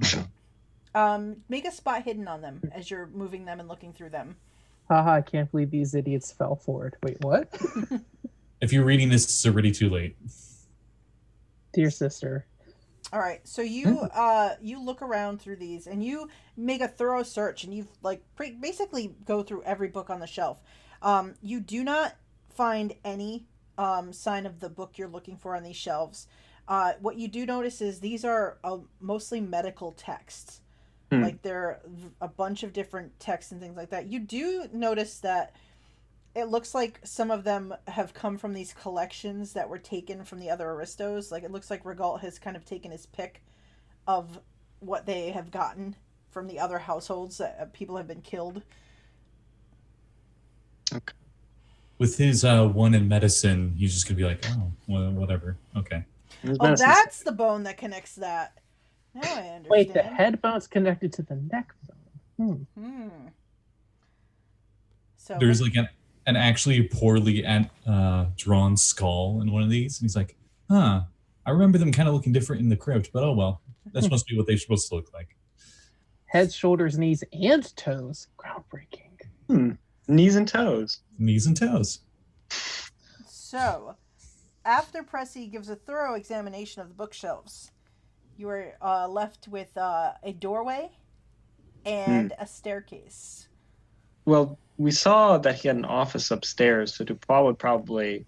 Make a spot hidden on them as you're moving them and looking through them. Haha, I can't believe these idiots fell for it. Wait, what? If you're reading this, it's already too late. Dear sister. All right, so you look around through these and you make a thorough search and you basically go through every book on the shelf. You do not find any sign of the book you're looking for on these shelves. What you do notice is these are mostly medical texts. Like there are a bunch of different texts and things like that. You do notice that it looks like some of them have come from these collections that were taken from the other aristos. Like it looks like Regault has kind of taken his pick of what they have gotten from the other households that people have been killed. Okay. With his one in medicine, he's just gonna be like, oh, well, whatever. Okay. Oh, that's the bone that connects that. Now I understand. Wait, the head bone's connected to the neck bone. So There's like an actually poorly drawn skull in one of these, and he's like, huh. I remember them kind of looking different in the crypt, but oh well. That's supposed to be what they're supposed to look like. Head, shoulders, knees, and toes. Groundbreaking. Knees and toes. Knees and toes. So, after Pressi gives a thorough examination of the bookshelves, you are left with a doorway and a staircase. Well, we saw that he had an office upstairs, so Dupois would probably,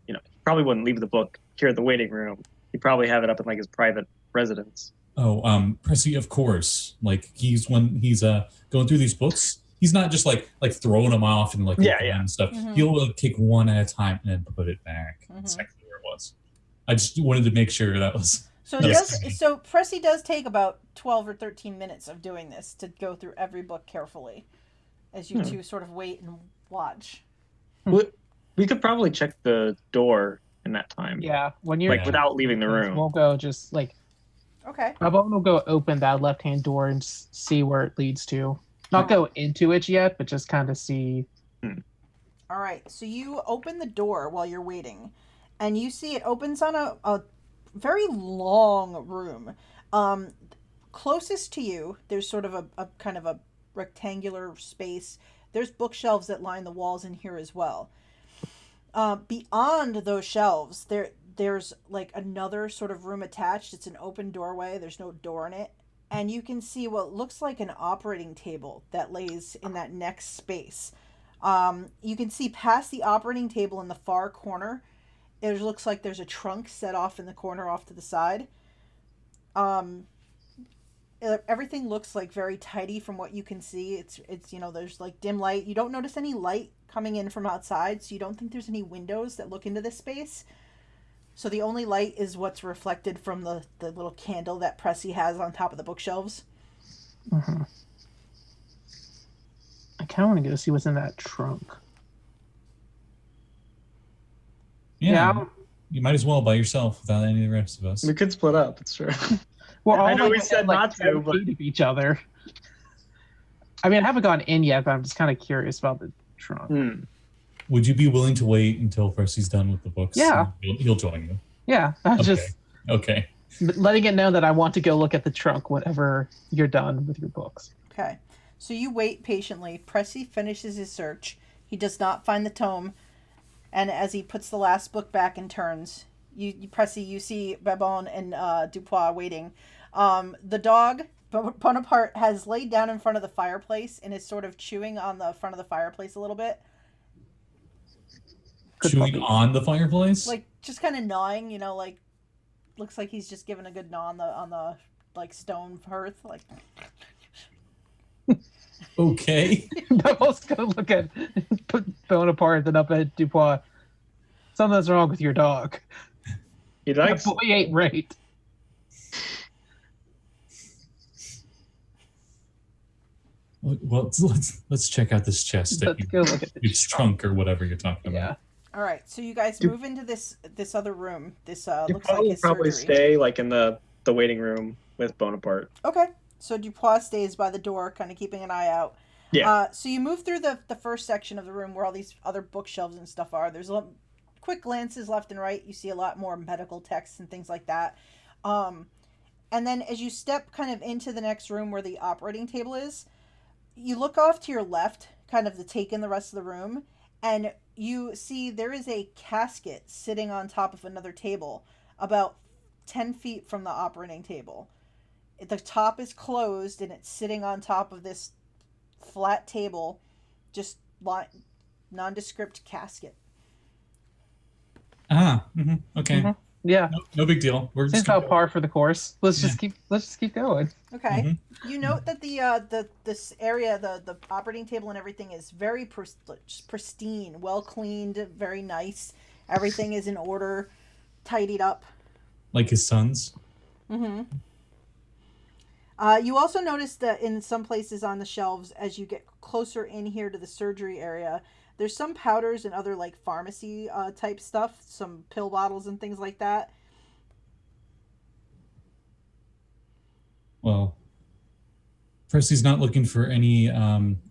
he probably wouldn't leave the book here in the waiting room. He'd probably have it up in like his private residence. Oh, Pressi, of course. Like when he's going through these books, he's not just like throwing them off and like and stuff. Mm-hmm. He'll like, take one at a time and then put it back exactly where it was. I just wanted to make sure that was. So So Pressi does take about 12 or 13 minutes of doing this to go through every book carefully, as you two sort of wait and watch. We could probably check the door in that time. Yeah, when you're without leaving the room. We'll go just like. Okay. Babon will go open that left-hand door and see where it leads to. Not go into it yet, but just kind of see. All right. So you open the door while you're waiting, and you see it opens on a very long room. Closest to you, there's sort of a kind of a rectangular space. There's bookshelves that line the walls in here as well. Beyond those shelves, there's like another sort of room attached. It's an open doorway. There's no door in it. And you can see what looks like an operating table that lays in that next space. You can see past the operating table in the far corner. It looks like there's a trunk set off in the corner off to the side. Everything looks like very tidy from what you can see. It's there's like dim light. You don't notice any light coming in from outside, so you don't think there's any windows that look into this space. So the only light is what's reflected from the little candle that Pressi has on top of the bookshelves. Mm-hmm. I kind of want to go see what's in that trunk. Yeah. You might as well by yourself without any of the rest of us. We could split up. It's true. Well, I know we said not to, but of each other. I mean, I haven't gone in yet, but I'm just kind of curious about the trunk. Would you be willing to wait until Pressi's done with the books? Yeah. He'll join you. Yeah, I'm just letting it know that I want to go look at the trunk whenever you're done with your books. Okay. So you wait patiently. Pressi finishes his search. He does not find the tome. And as he puts the last book back and turns, Pressi, you see Babon and Dupois waiting. The dog, Bonaparte, has laid down in front of the fireplace and is sort of chewing on the front of the fireplace a little bit. Chewing on the fireplace? Like, just kind of gnawing, like looks like he's just giving a good gnaw on the like stone hearth. Like, Okay. Bubbles gonna look at Bonaparte and up at Dupois. Something's wrong with your dog. He That likes. boy ain't right. Well, let's check out this chest. Let's go look at the It's trunk or whatever you're talking Yeah. about. all right, so you guys move into this other room. This looks like Dupont will his probably surgery. stay like in the waiting room with Bonaparte. Okay, so Dupois stays by the door, kind of keeping an eye out. Yeah. So you move through the first section of the room where all these other bookshelves and stuff are. There's quick glances left and right. You see a lot more medical texts and things like that. And then as you step kind of into the next room where the operating table is, you look off to your left, kind of to take in the rest of the room, and you see there is a casket sitting on top of another table about 10 feet from the operating table. The top is closed and it's sitting on top of this flat table, just nondescript casket. Okay. Mhm. Yeah. No big deal. We're Seems just gonna about par for the course. Let's just keep going. Okay. You note that this area, the operating table and everything is very pristine, well cleaned, very nice. Everything is in order, tidied up. like his sons. Mm-hmm. You also notice that in some places on the shelves, as you get closer in here to the surgery area, there's some powders and other like pharmacy type stuff, some pill bottles and things like that. Well, Pressi's not looking for any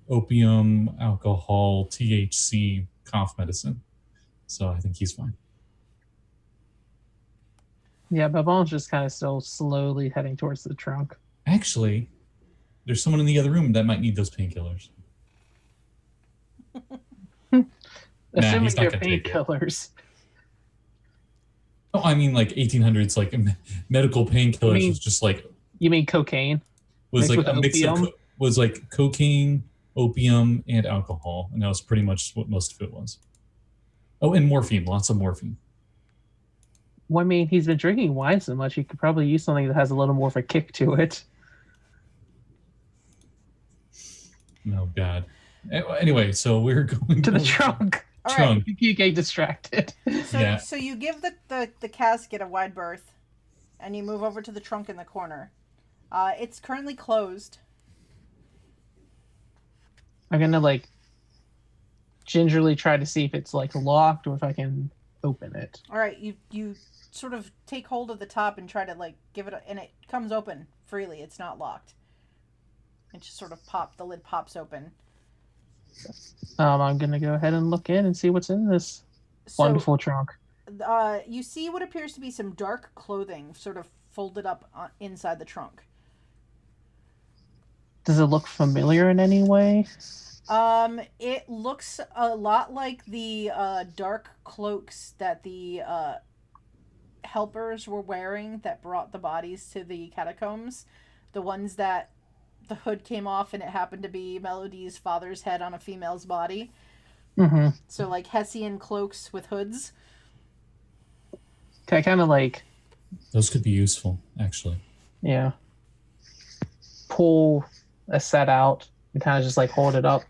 opium, alcohol, THC cough medicine. So I think he's fine. Yeah, Babon's just kind of still slowly heading towards the trunk. Actually, there's someone in the other room that might need those painkillers. Assuming he's not they're gonna take it. painkillers. Oh, I mean, like 1800s, like medical painkillers mean- was just like You mean cocaine? was mixed like with a mix of opium? was like cocaine, opium, and alcohol, and that was pretty much what most of it was. Oh, and morphine, lots of morphine. Well, I mean, he's been drinking wine so much, he could probably use something that has a little more of a kick to it. Oh God. Anyway, so we're going To the trunk. All Trunk. You get distracted. So, Yeah. so you give the casket a wide berth, and you move over to the trunk in the corner. It's currently closed. I'm gonna like gingerly try to see if it's like locked or if I can open it. All right, you sort of take hold of the top and try to like give it, and it comes open freely. It's not locked. It just sort of the lid pops open. I'm gonna go ahead and look in and see what's in this So, wonderful trunk. you see what appears to be some dark clothing sort of folded up inside the trunk. Does it look familiar in any way? It looks a lot like the dark cloaks that the helpers were wearing that brought the bodies to the catacombs. The ones that the hood came off and it happened to be Melody's father's head on a female's body. Mm-hmm. So like Hessian cloaks with hoods. Can I kind of like, Those could be useful, actually. yeah, pull a set out and kind of just like hold it up?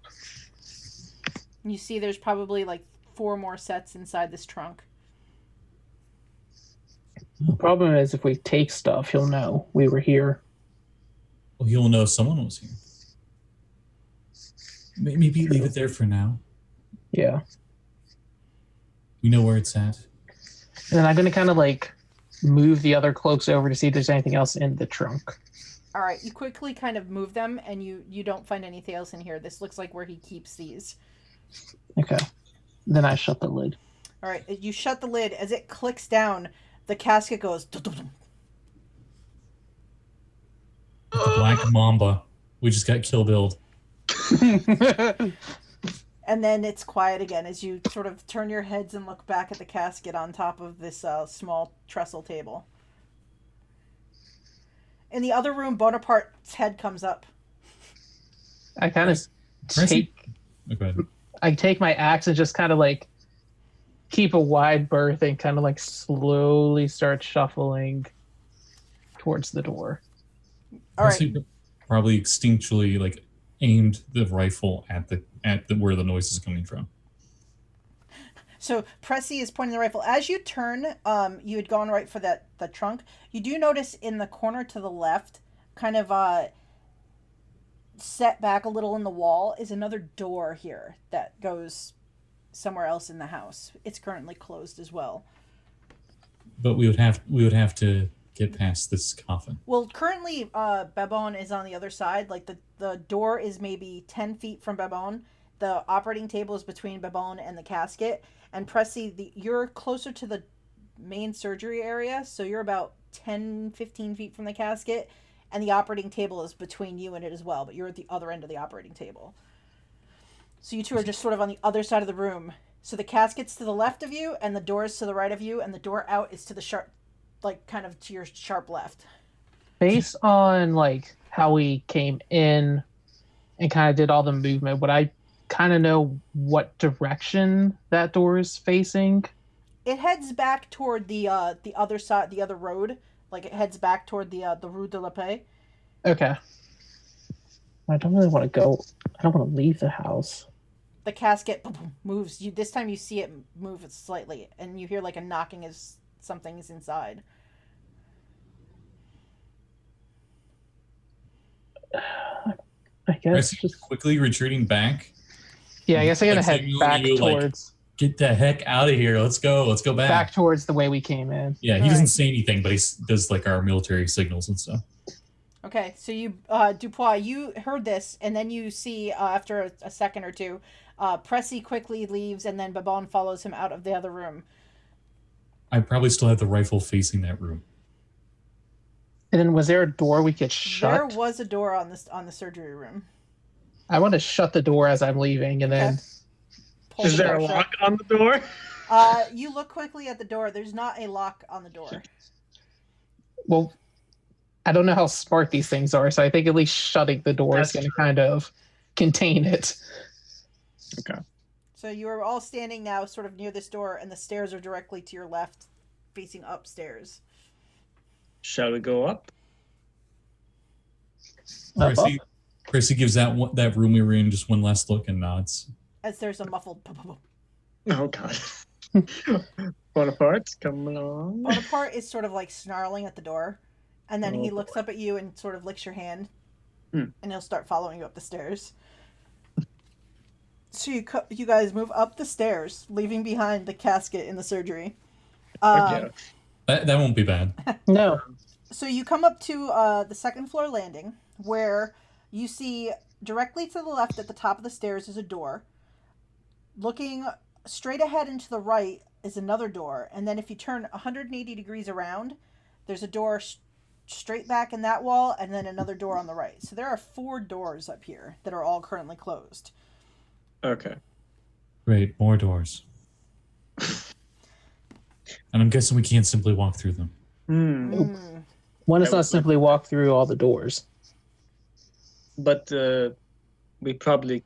You see there's probably like 4 more sets inside this trunk. The problem is if we take stuff, he'll know we were here. Well, you'll know someone was here. Maybe leave it there for now. Yeah. We know where it's at. And then I'm going to kind of like move the other cloaks over to see if there's anything else in the trunk. All right, you quickly kind of move them and you don't find anything else in here. This looks like where he keeps these. Okay. Then I shut the lid. All right, you shut the lid. As it clicks down, the casket goes. Dum-dum-dum. The Black Mamba. We just got Kill Billed. And then it's quiet again as you sort of turn your heads and look back at the casket on top of this small trestle table. In the other room, Bonaparte's head comes up. I kind of Pressi- take Oh, go ahead. I take my axe and just kind of like keep a wide berth and kind of like slowly start shuffling towards the door. All right. Pressi probably instinctually like aimed the rifle at the where the noise is coming from. So Pressi is pointing the rifle. As you turn, you had gone right for the trunk. You do notice in the corner to the left, kind of set back a little in the wall, is another door here that goes somewhere else in the house. It's currently closed as well. But we would have to get past this coffin. Well, currently, Babin is on the other side. Like the door is maybe 10 feet from Babin. The operating table is between Babin and the casket. And Pressi, you're closer to the main surgery area, so you're about 10, 15 feet from the casket. And the operating table is between you and it as well, but you're at the other end of the operating table. So you two are just sort of on the other side of the room. So the casket's to the left of you, and the door is to the right of you, and the door out is to the sharp, like kind of to your sharp left. Based on like how we came in and kind of did all the movement, would I kind of know what direction that door is facing? It heads back toward the other side, the other road. Like it heads back toward the Rue de la Paix. Okay. I don't really want to go. I don't want to leave the house. The casket moves. This time you see it move slightly, and you hear like a knocking as something is inside. I guess Just quickly retreating back. Yeah, I guess I gotta Like, head signaling back you, like, towards Get the heck out of here. Let's go back. back towards the way we came in. Yeah, he All doesn't right. say anything, but he does like our military signals and stuff. Okay, so you, Dupois, you heard this, and then you see, after a second or two, Pressi quickly leaves, and then Babin follows him out of the other room. I probably still have the rifle facing that room. And then was there a door we could shut? There was a door on the surgery room. I want to shut the door as I'm leaving, and then Pull Is the there door a shut. lock on the door? You look quickly at the door. There's not a lock on the door. well, I don't know how smart these things are, so I think at least shutting the door That's is going to true. kind of contain it. Okay. So you are all standing now sort of near this door, and the stairs are directly to your left, facing upstairs. Shall we go up? Up, Pressi gives that room we were in just one last look and nods. As there's a muffled pop. Oh God. Bonaparte, come along. Bonaparte is sort of like snarling at the door, and then he Oh, looks up at you and sort of licks your hand, Hmm. and he'll start following you up the stairs. So you guys move up the stairs, leaving behind the casket in the surgery. Okay. That won't be bad. No. So you come up to the second floor landing, where you see directly to the left at the top of the stairs is a door. Looking straight ahead and to the right is another door, and then if you turn 180 degrees around, there's a door straight back in that wall, and then another door on the right. So there are 4 doors up here that are all currently closed. Okay. Great, more doors. And I'm guessing we can't simply walk through them. One does Yeah, not simply walk through all the doors. But we probably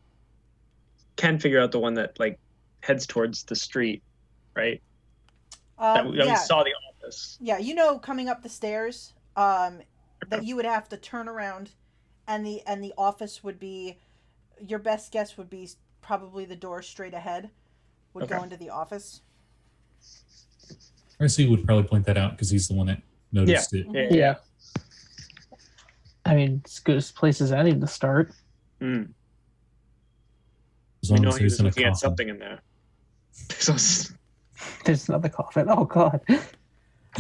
can figure out the one that like heads towards the street, right? That we Yeah, saw the office. yeah. Coming up the stairs, that you would have to turn around, and the office would be. Your best guess would be probably the door straight ahead would go Okay. into the office. Pressi would probably point that out because he's the one that noticed it. Yeah. Yeah. I mean, it's good as place as any to start. Mm. As We long know as he was there's in a looking at coffin. something in there. So, There's another coffin. Oh God.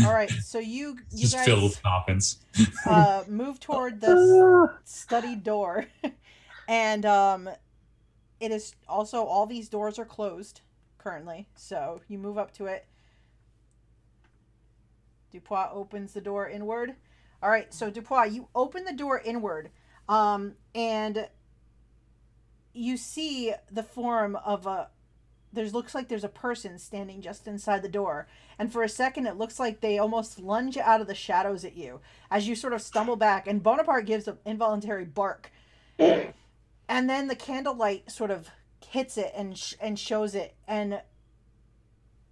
All right, so you It's just filled guys with coffins. move toward the study door, and it is also all these doors are closed currently. So you move up to it. Dupois opens the door inward. All right, so Dupois, you open the door inward, and you see the form of looks like there's a person standing just inside the door. And for a second, it looks like they almost lunge out of the shadows at you as you sort of stumble back. And Bonaparte gives an involuntary bark. And then the candlelight sort of hits it and shows it. And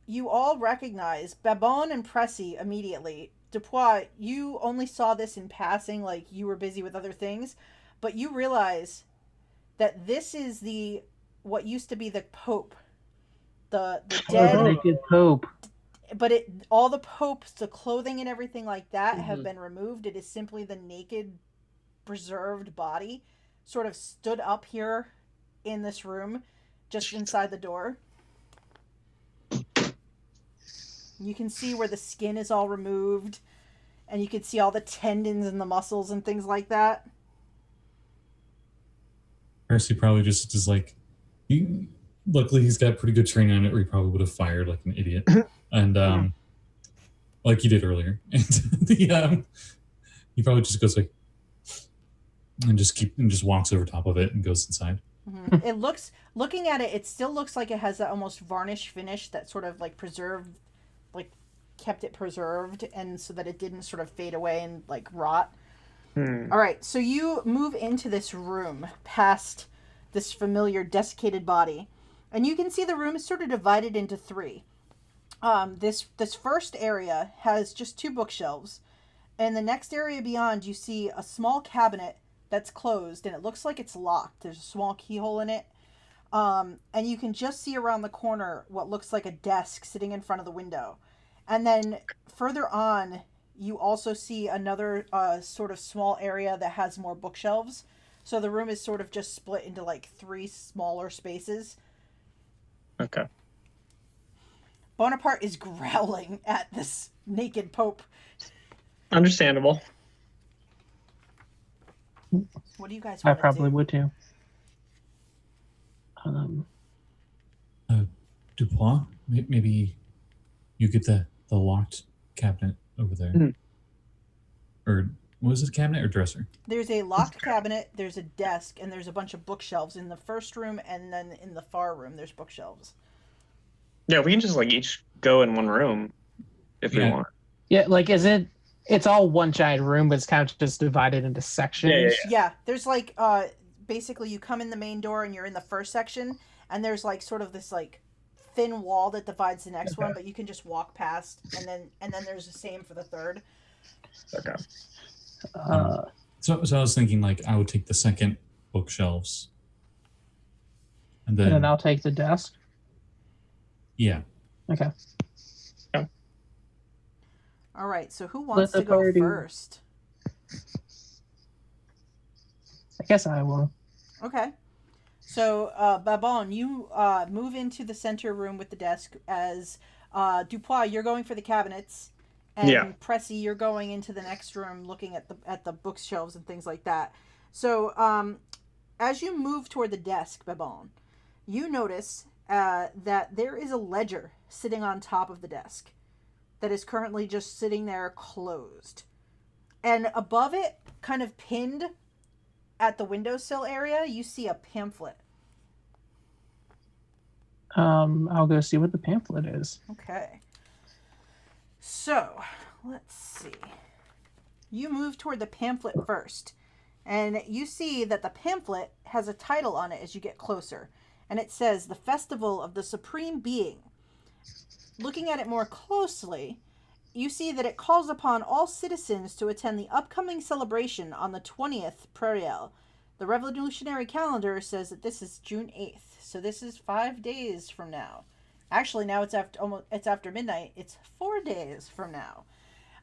you all recognize Babon and Pressi immediately. Dupois, you only saw this in passing, like you were busy with other things, but you realize that this is what used to be the Pope, the dead. The naked Pope. But all the popes, the clothing and everything like that have been removed. It is simply the naked, preserved body, sort of stood up here in this room, just inside the door. You can see where the skin is all removed, and you can see all the tendons and the muscles and things like that. Percy probably just is like, luckily he's got pretty good training on it, or he probably would have fired like an idiot, and like he did earlier. And he probably just goes like, and just walks over top of it and goes inside. Mm-hmm. It looks, looking at it, it still looks like it has that almost varnish finish that sort of like preserved, like kept it preserved, and so that it didn't sort of fade away and like rot. All right, so you move into this room past this familiar desiccated body, and you can see the room is sort of divided into three. This first area has just 2 bookshelves, and the next area beyond you see a small cabinet that's closed, and it looks like it's locked. There's a small keyhole in it, and you can just see around the corner what looks like a desk sitting in front of the window. And then further on, you also see another sort of small area that has more bookshelves. So the room is sort of just split into like 3 smaller spaces. Okay. Bonaparte is growling at this naked Pope. Understandable. What do you guys I want to do? probably would too. Dupois, maybe you get the locked cabinet over there. Or was it cabinet or dresser? There's a locked cabinet, there's a desk, and there's a bunch of bookshelves in the first room, and then in the far room there's bookshelves. Yeah, we can just like each go in one room if we want. Yeah, like it's all one giant room, but it's kind of just divided into sections. Yeah, there's like basically you come in the main door and you're in the first section, and there's like sort of this like thin wall that divides the next one, but you can just walk past, and then there's the same for the third. Okay. So I was thinking like I would take the second bookshelves, and then I'll take the desk. Yeah. Okay. All right, so who wants to the go party. first? I guess I will. Okay. So, Babon, you move into the center room with the desk as Dupois, you're going for the cabinets, and Pressi, you're going into the next room looking at the bookshelves and things like that. So, as you move toward the desk, Babon, you notice that there is a ledger sitting on top of the desk that is currently just sitting there closed. And above it, kind of pinned at the windowsill area, you see a pamphlet. I'll go see what the pamphlet is. Okay. So, let's see. You move toward the pamphlet first, and you see that the pamphlet has a title on it as you get closer, and it says, "The Festival of the Supreme Being." Looking at it more closely, you see that it calls upon all citizens to attend the upcoming celebration on the 20th Prairial. The revolutionary calendar says that this is June 8th, so this is 5 days from now. Actually, now it's after midnight. It's 4 days from now.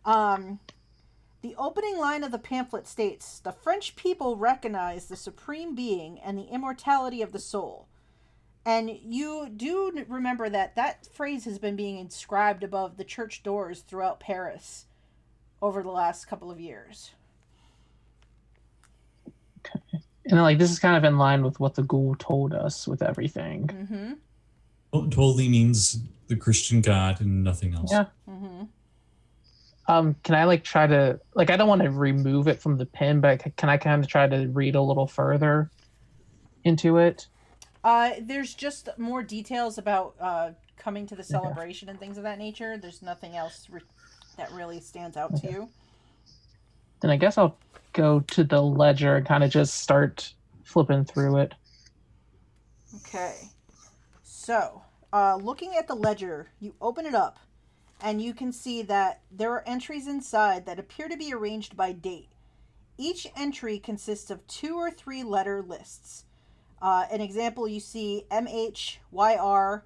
The opening line of the pamphlet states, "The French people recognize the supreme being and the immortality of the soul." And you do remember that phrase has been being inscribed above the church doors throughout Paris over the last couple of years. Okay. And like this is kind of in line with what the ghoul told us with everything. Mm-hmm. Well, it totally means the Christian God and nothing else. Yeah. Mm-hmm. Can I like try to I don't want to remove it from the pin, but can I kind of try to read a little further into it? There's just more details about coming to the celebration and things of that nature. There's nothing else that really stands out to you. Then I guess I'll go to the ledger and kind of just start flipping through it. Okay. So, looking at the ledger, you open it up, and you can see that there are entries inside that appear to be arranged by date. Each entry consists of 2 or 3 letter lists. An example, you see MHYR,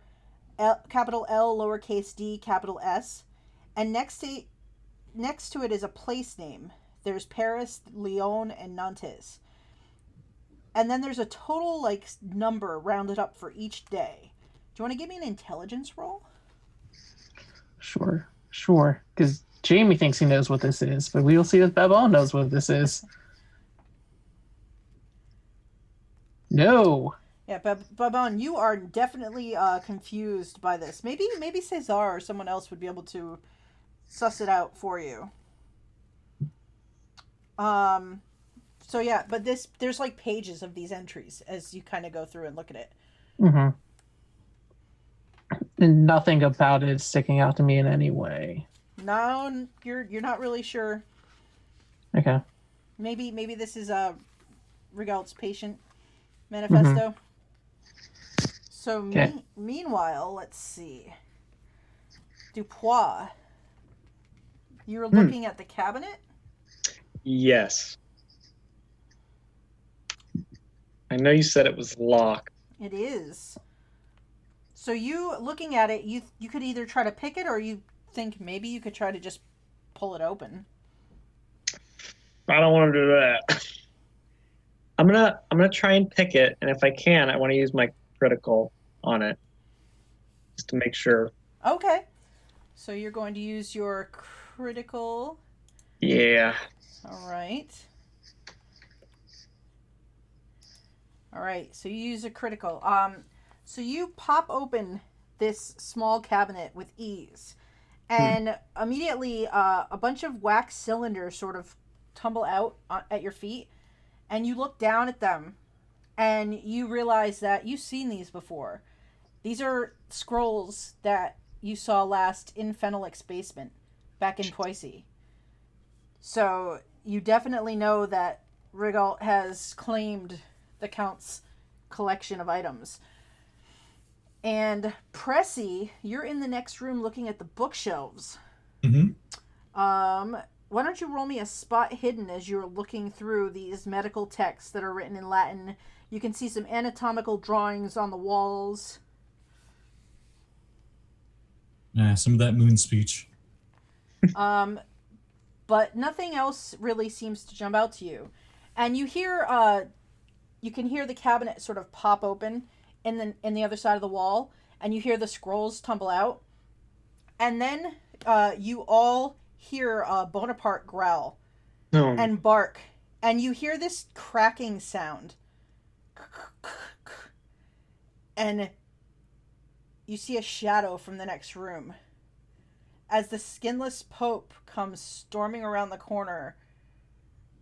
capital L, lowercase d, capital S, and next to it is a place name. There's Paris, Lyon, and Nantes. And then there's a total number rounded up for each day. Do you want to give me an intelligence roll? Sure. Because Jamey thinks he knows what this is, but we will see if Babon knows what this is. No. Yeah, Babon, you are definitely confused by this. Maybe Cesar or someone else would be able to suss it out for you. So yeah, but there's pages of these entries as you kind of go through and look at it. Mm-hmm. And nothing about it is sticking out to me in any way. No, you're not really sure. Okay. Maybe this is Rigault's patient manifesto. Mm-hmm. So okay. Meanwhile, let's see. Dupois, you were looking at the cabinet? Yes. I know you said it was locked. It is. So you looking at it, you could either try to pick it, or you think maybe you could try to just pull it open. I don't want to do that. I'm gonna try and pick it, and if I can, I want to use my critical on it, just to make sure. Okay. So you're going to use your critical. Yeah. All right. So you use a critical. So you pop open this small cabinet with ease, and immediately a bunch of wax cylinders sort of tumble out at your feet, and you look down at them, and you realize that you've seen these before. These are scrolls that you saw last in Fenelix's basement back in Poissy. So you definitely know that Rigault has claimed the Count's collection of items. And Pressi, you're in the next room looking at the bookshelves. Mm-hmm. Why don't you roll me a spot hidden as you're looking through these medical texts that are written in Latin. You can see some anatomical drawings on the walls. Some of that moon speech. But nothing else really seems to jump out to you. And you hear, you can hear the cabinet sort of pop open in the other side of the wall, and you hear the scrolls tumble out. And then you all hear Bonaparte growl and bark, and you hear this cracking sound. And you see a shadow from the next room as the skinless Pope comes storming around the corner,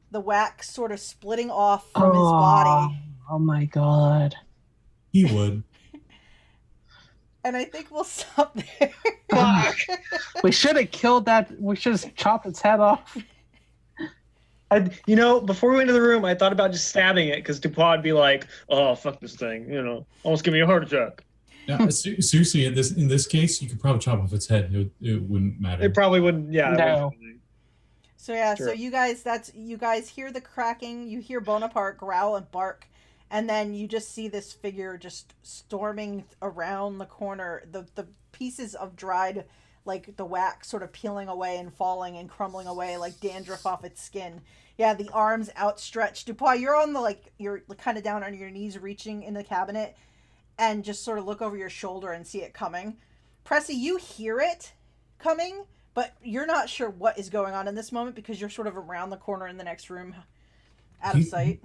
the wax sort of splitting off from his body. Oh my god. He would. And I think we'll stop there. Fuck. We should have killed that. We should have chopped its head off. Before we went into the room, I thought about just stabbing it, because Dupois would be like, "Oh, fuck this thing," almost give me a heart attack. Yeah, seriously, in this case, you could probably chop off its head. It wouldn't matter. It probably wouldn't. Yeah. No. So yeah, Sure. so you guys hear the cracking. You hear Bonaparte growl and bark, and then you just see this figure just storming around the corner. The pieces of dried, the wax sort of peeling away and falling and crumbling away like dandruff off its skin. Yeah, the arms outstretched. Dupois, you're on you're kind of down on your knees, reaching in the cabinet, and just sort of look over your shoulder and see it coming. Pressi, you hear it coming, but you're not sure what is going on in this moment because you're sort of around the corner in the next room, out of sight.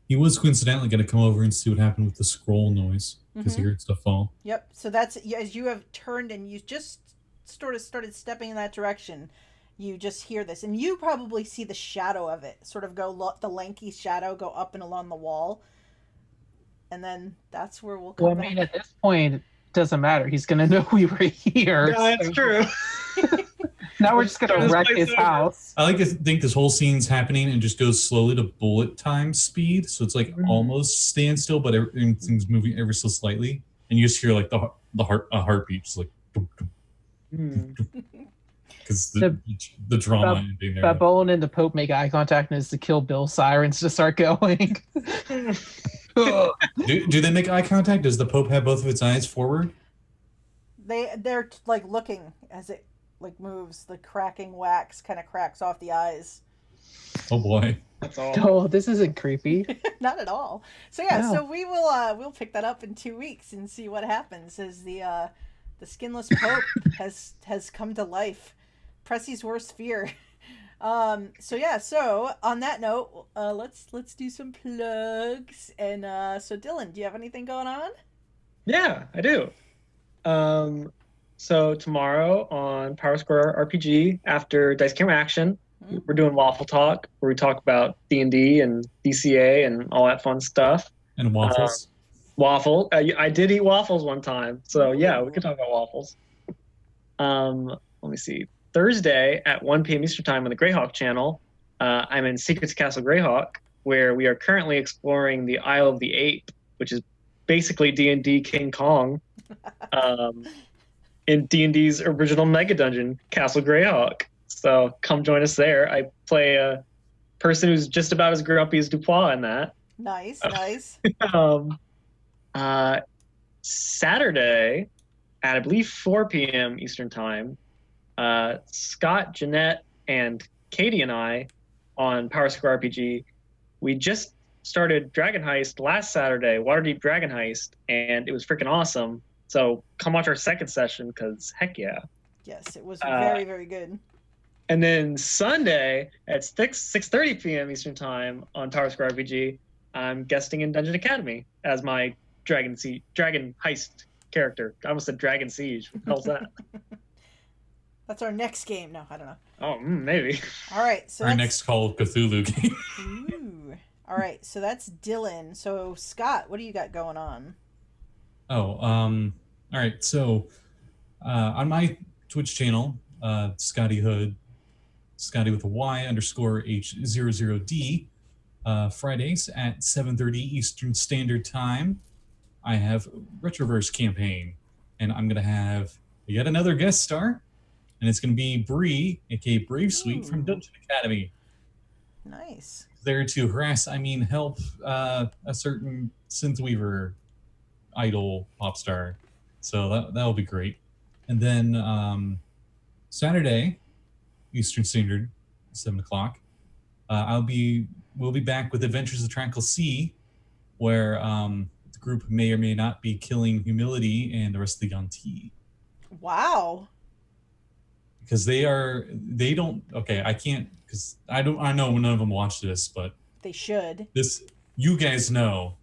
He was coincidentally going to come over and see what happened with the scroll noise, because he heard stuff fall. Yep, so that's, as you have turned and you just sort of started stepping in that direction, you just hear this. And you probably see the shadow of it sort of go, the lanky shadow go up and along the wall. And then that's where we'll come Well, I back. mean, at this point, it doesn't matter. He's going to know we were here. Yeah, that's true. Now we're just going to wreck his house. I like to think this whole scene's happening and just goes slowly to bullet time speed. So it's almost standstill, but everything's moving ever so slightly. And you just hear a heartbeat, just like Hmm. because The- the drama Bab- ending there. Babone and the Pope make eye contact, and it's the Kill Bill sirens to start going. Do they make eye contact? Does the Pope have both of its eyes forward? They're like looking as it like moves. The cracking wax kind of cracks off the eyes. Oh boy. That's all. Oh, this isn't creepy. Not at all. So yeah, No. so we'll pick that up in 2 weeks and see what happens as the skinless Pope has come to life. Pressi's worst fear. So yeah, so on that note, let's do some plugs. And so Dylan, do you have anything going on? Yeah, I do. So tomorrow on Power Square RPG, after Dice Camera Action, we're doing Waffle Talk, where we talk about D&D and DCA and all that fun stuff. And waffles. Waffle. I did eat waffles one time, so yeah, we could talk about waffles. Let me see. Thursday at 1 p.m. Eastern Time on the Greyhawk channel, I'm in Secrets Castle Greyhawk, where we are currently exploring the Isle of the Ape, which is basically D&D King Kong, in D&D's original Mega Dungeon, Castle Greyhawk. So come join us there. I play a person who's just about as grumpy as Dupois in that. Nice. Saturday at I believe 4 p.m. Eastern Time, Scott, Jeanette, and Katie and I on Power Square RPG, we just started Dragon Heist last Saturday, Waterdeep Dragon Heist, and it was freaking awesome. So come watch our second session, because heck yeah. Yes, it was very, very good. And then Sunday at 6:30 p.m. Eastern Time on Power Square RPG, I'm guesting in Dungeon Academy as my Dragon Heist character. I almost said Dragon Siege. What the hell's that? That's our next game. No, I don't know. Oh, maybe. All right, so Our next Call of Cthulhu game. Ooh. All right, so that's Dylan. So Scott, what do you got going on? All right. So, on my Twitch channel, Scotty Hood, Scotty with a Y _H00D, Fridays at 7:30 Eastern Standard Time, I have Retroverse campaign, and I'm gonna have yet another guest star, and it's gonna be Bree, aka Brave Sweet from Dungeon Academy. Nice. There to help a certain synthweaver idol pop star. So that'll be great. And then Saturday, Eastern Standard, 7:00, we'll be back with Adventures of Tranquil Sea, where the group may or may not be killing Humility and the rest of the Yanti. Wow. Because I can't, because I know none of them watch this, but They should. you guys know.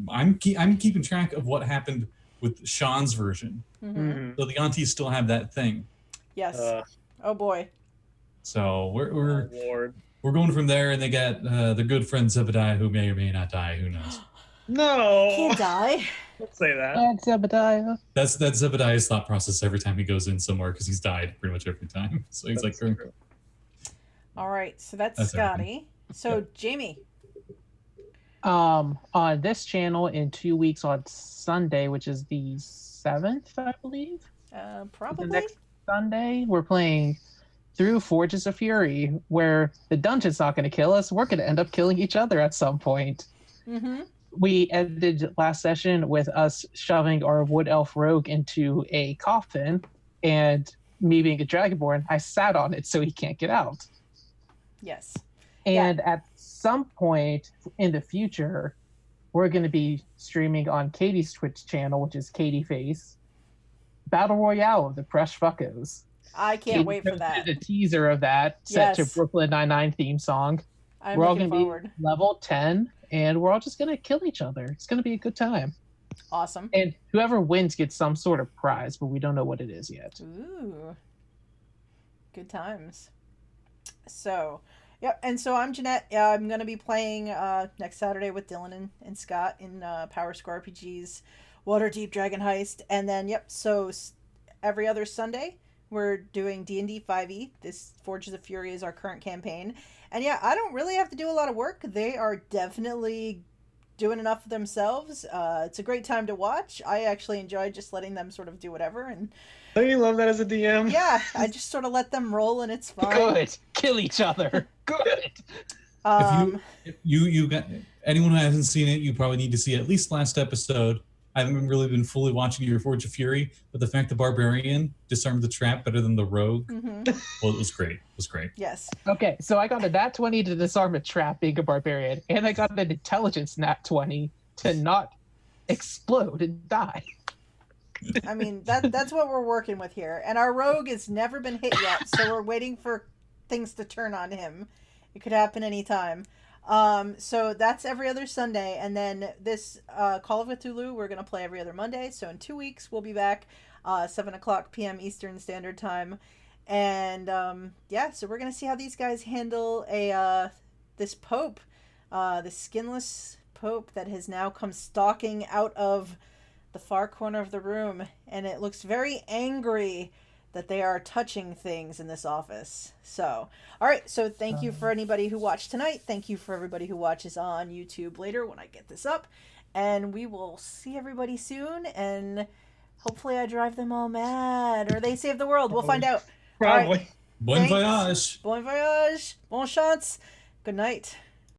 I'm keeping track of what happened with Sean's version. Mm-hmm. So the Yanti still have that thing. Yes. Oh boy. So we're Lord. we're going from there, and they got the good friend Zebediah, who may or may not die. Who knows? No. Can't die. Don't say that. And Zebediah. That's Zebediah's thought process every time he goes in somewhere, because he's died pretty much every time. So he's That's like, true. All right, so that's That's Scotty. So Jamey. On this channel in 2 weeks on Sunday, which is the 7th, I believe. Probably. The next Sunday, we're playing through Forges of Fury, where the dungeon's not going to kill us. We're going to end up killing each other at some point. Mm-hmm. We ended last session with us shoving our wood elf rogue into a coffin, and me being a dragonborn, I sat on it so he can't get out. Yes. And at some point in the future, we're going to be streaming on Katie's Twitch channel, which is Katie Face, Battle Royale of the Fresh Fuckos. I can't wait for that. The teaser of that set to Yes. Brooklyn Nine-Nine theme song. I'm We're all looking going to forward. be level 10, and we're all just going to kill each other. It's going to be a good time. Awesome. And whoever wins gets some sort of prize, but we don't know what it is yet. Ooh. Good times. So, yep. And so I'm Jeanette. I'm going to be playing next Saturday with Dylan and Scott in Power Square RPG's Waterdeep Dragon Heist. And then, so every other Sunday, we're doing D&D 5e. This Forges of Fury is our current campaign. And I don't really have to do a lot of work. They are definitely doing enough of themselves. It's a great time to watch. I actually enjoy just letting them sort of do whatever, and Don't you love that as a DM? yeah, I just sort of let them roll, and it's fine. Good. Kill each other. Good. If you got anyone who hasn't seen it, you probably need to see at least last episode. I haven't really been fully watching your Forge of Fury, but the fact the barbarian disarmed the trap better than the rogue, well, it was great. It was great. Yes. Okay, so I got a nat 20 to disarm a trap being a barbarian, and I got an intelligence nat 20 to not explode and die. I mean, that's what we're working with here. And our rogue has never been hit yet, so we're waiting for things to turn on him. It could happen anytime. So that's every other Sunday. And then this Call of Cthulhu, we're going to play every other Monday. So in 2 weeks, we'll be back 7 o'clock p.m. Eastern Standard Time. And yeah, so we're going to see how these guys handle this Pope, the skinless Pope that has now come stalking out of the far corner of the room, and it looks very angry that they are touching things in this office. So, all right, so thank you for anybody who watched tonight. Thank you for everybody who watches on YouTube later when I get this up, and we will see everybody soon, and hopefully I drive them all mad, or they save the world. We'll find out. Probably. All right. Bon Thanks. voyage. Bon voyage. Bon chance. Good night.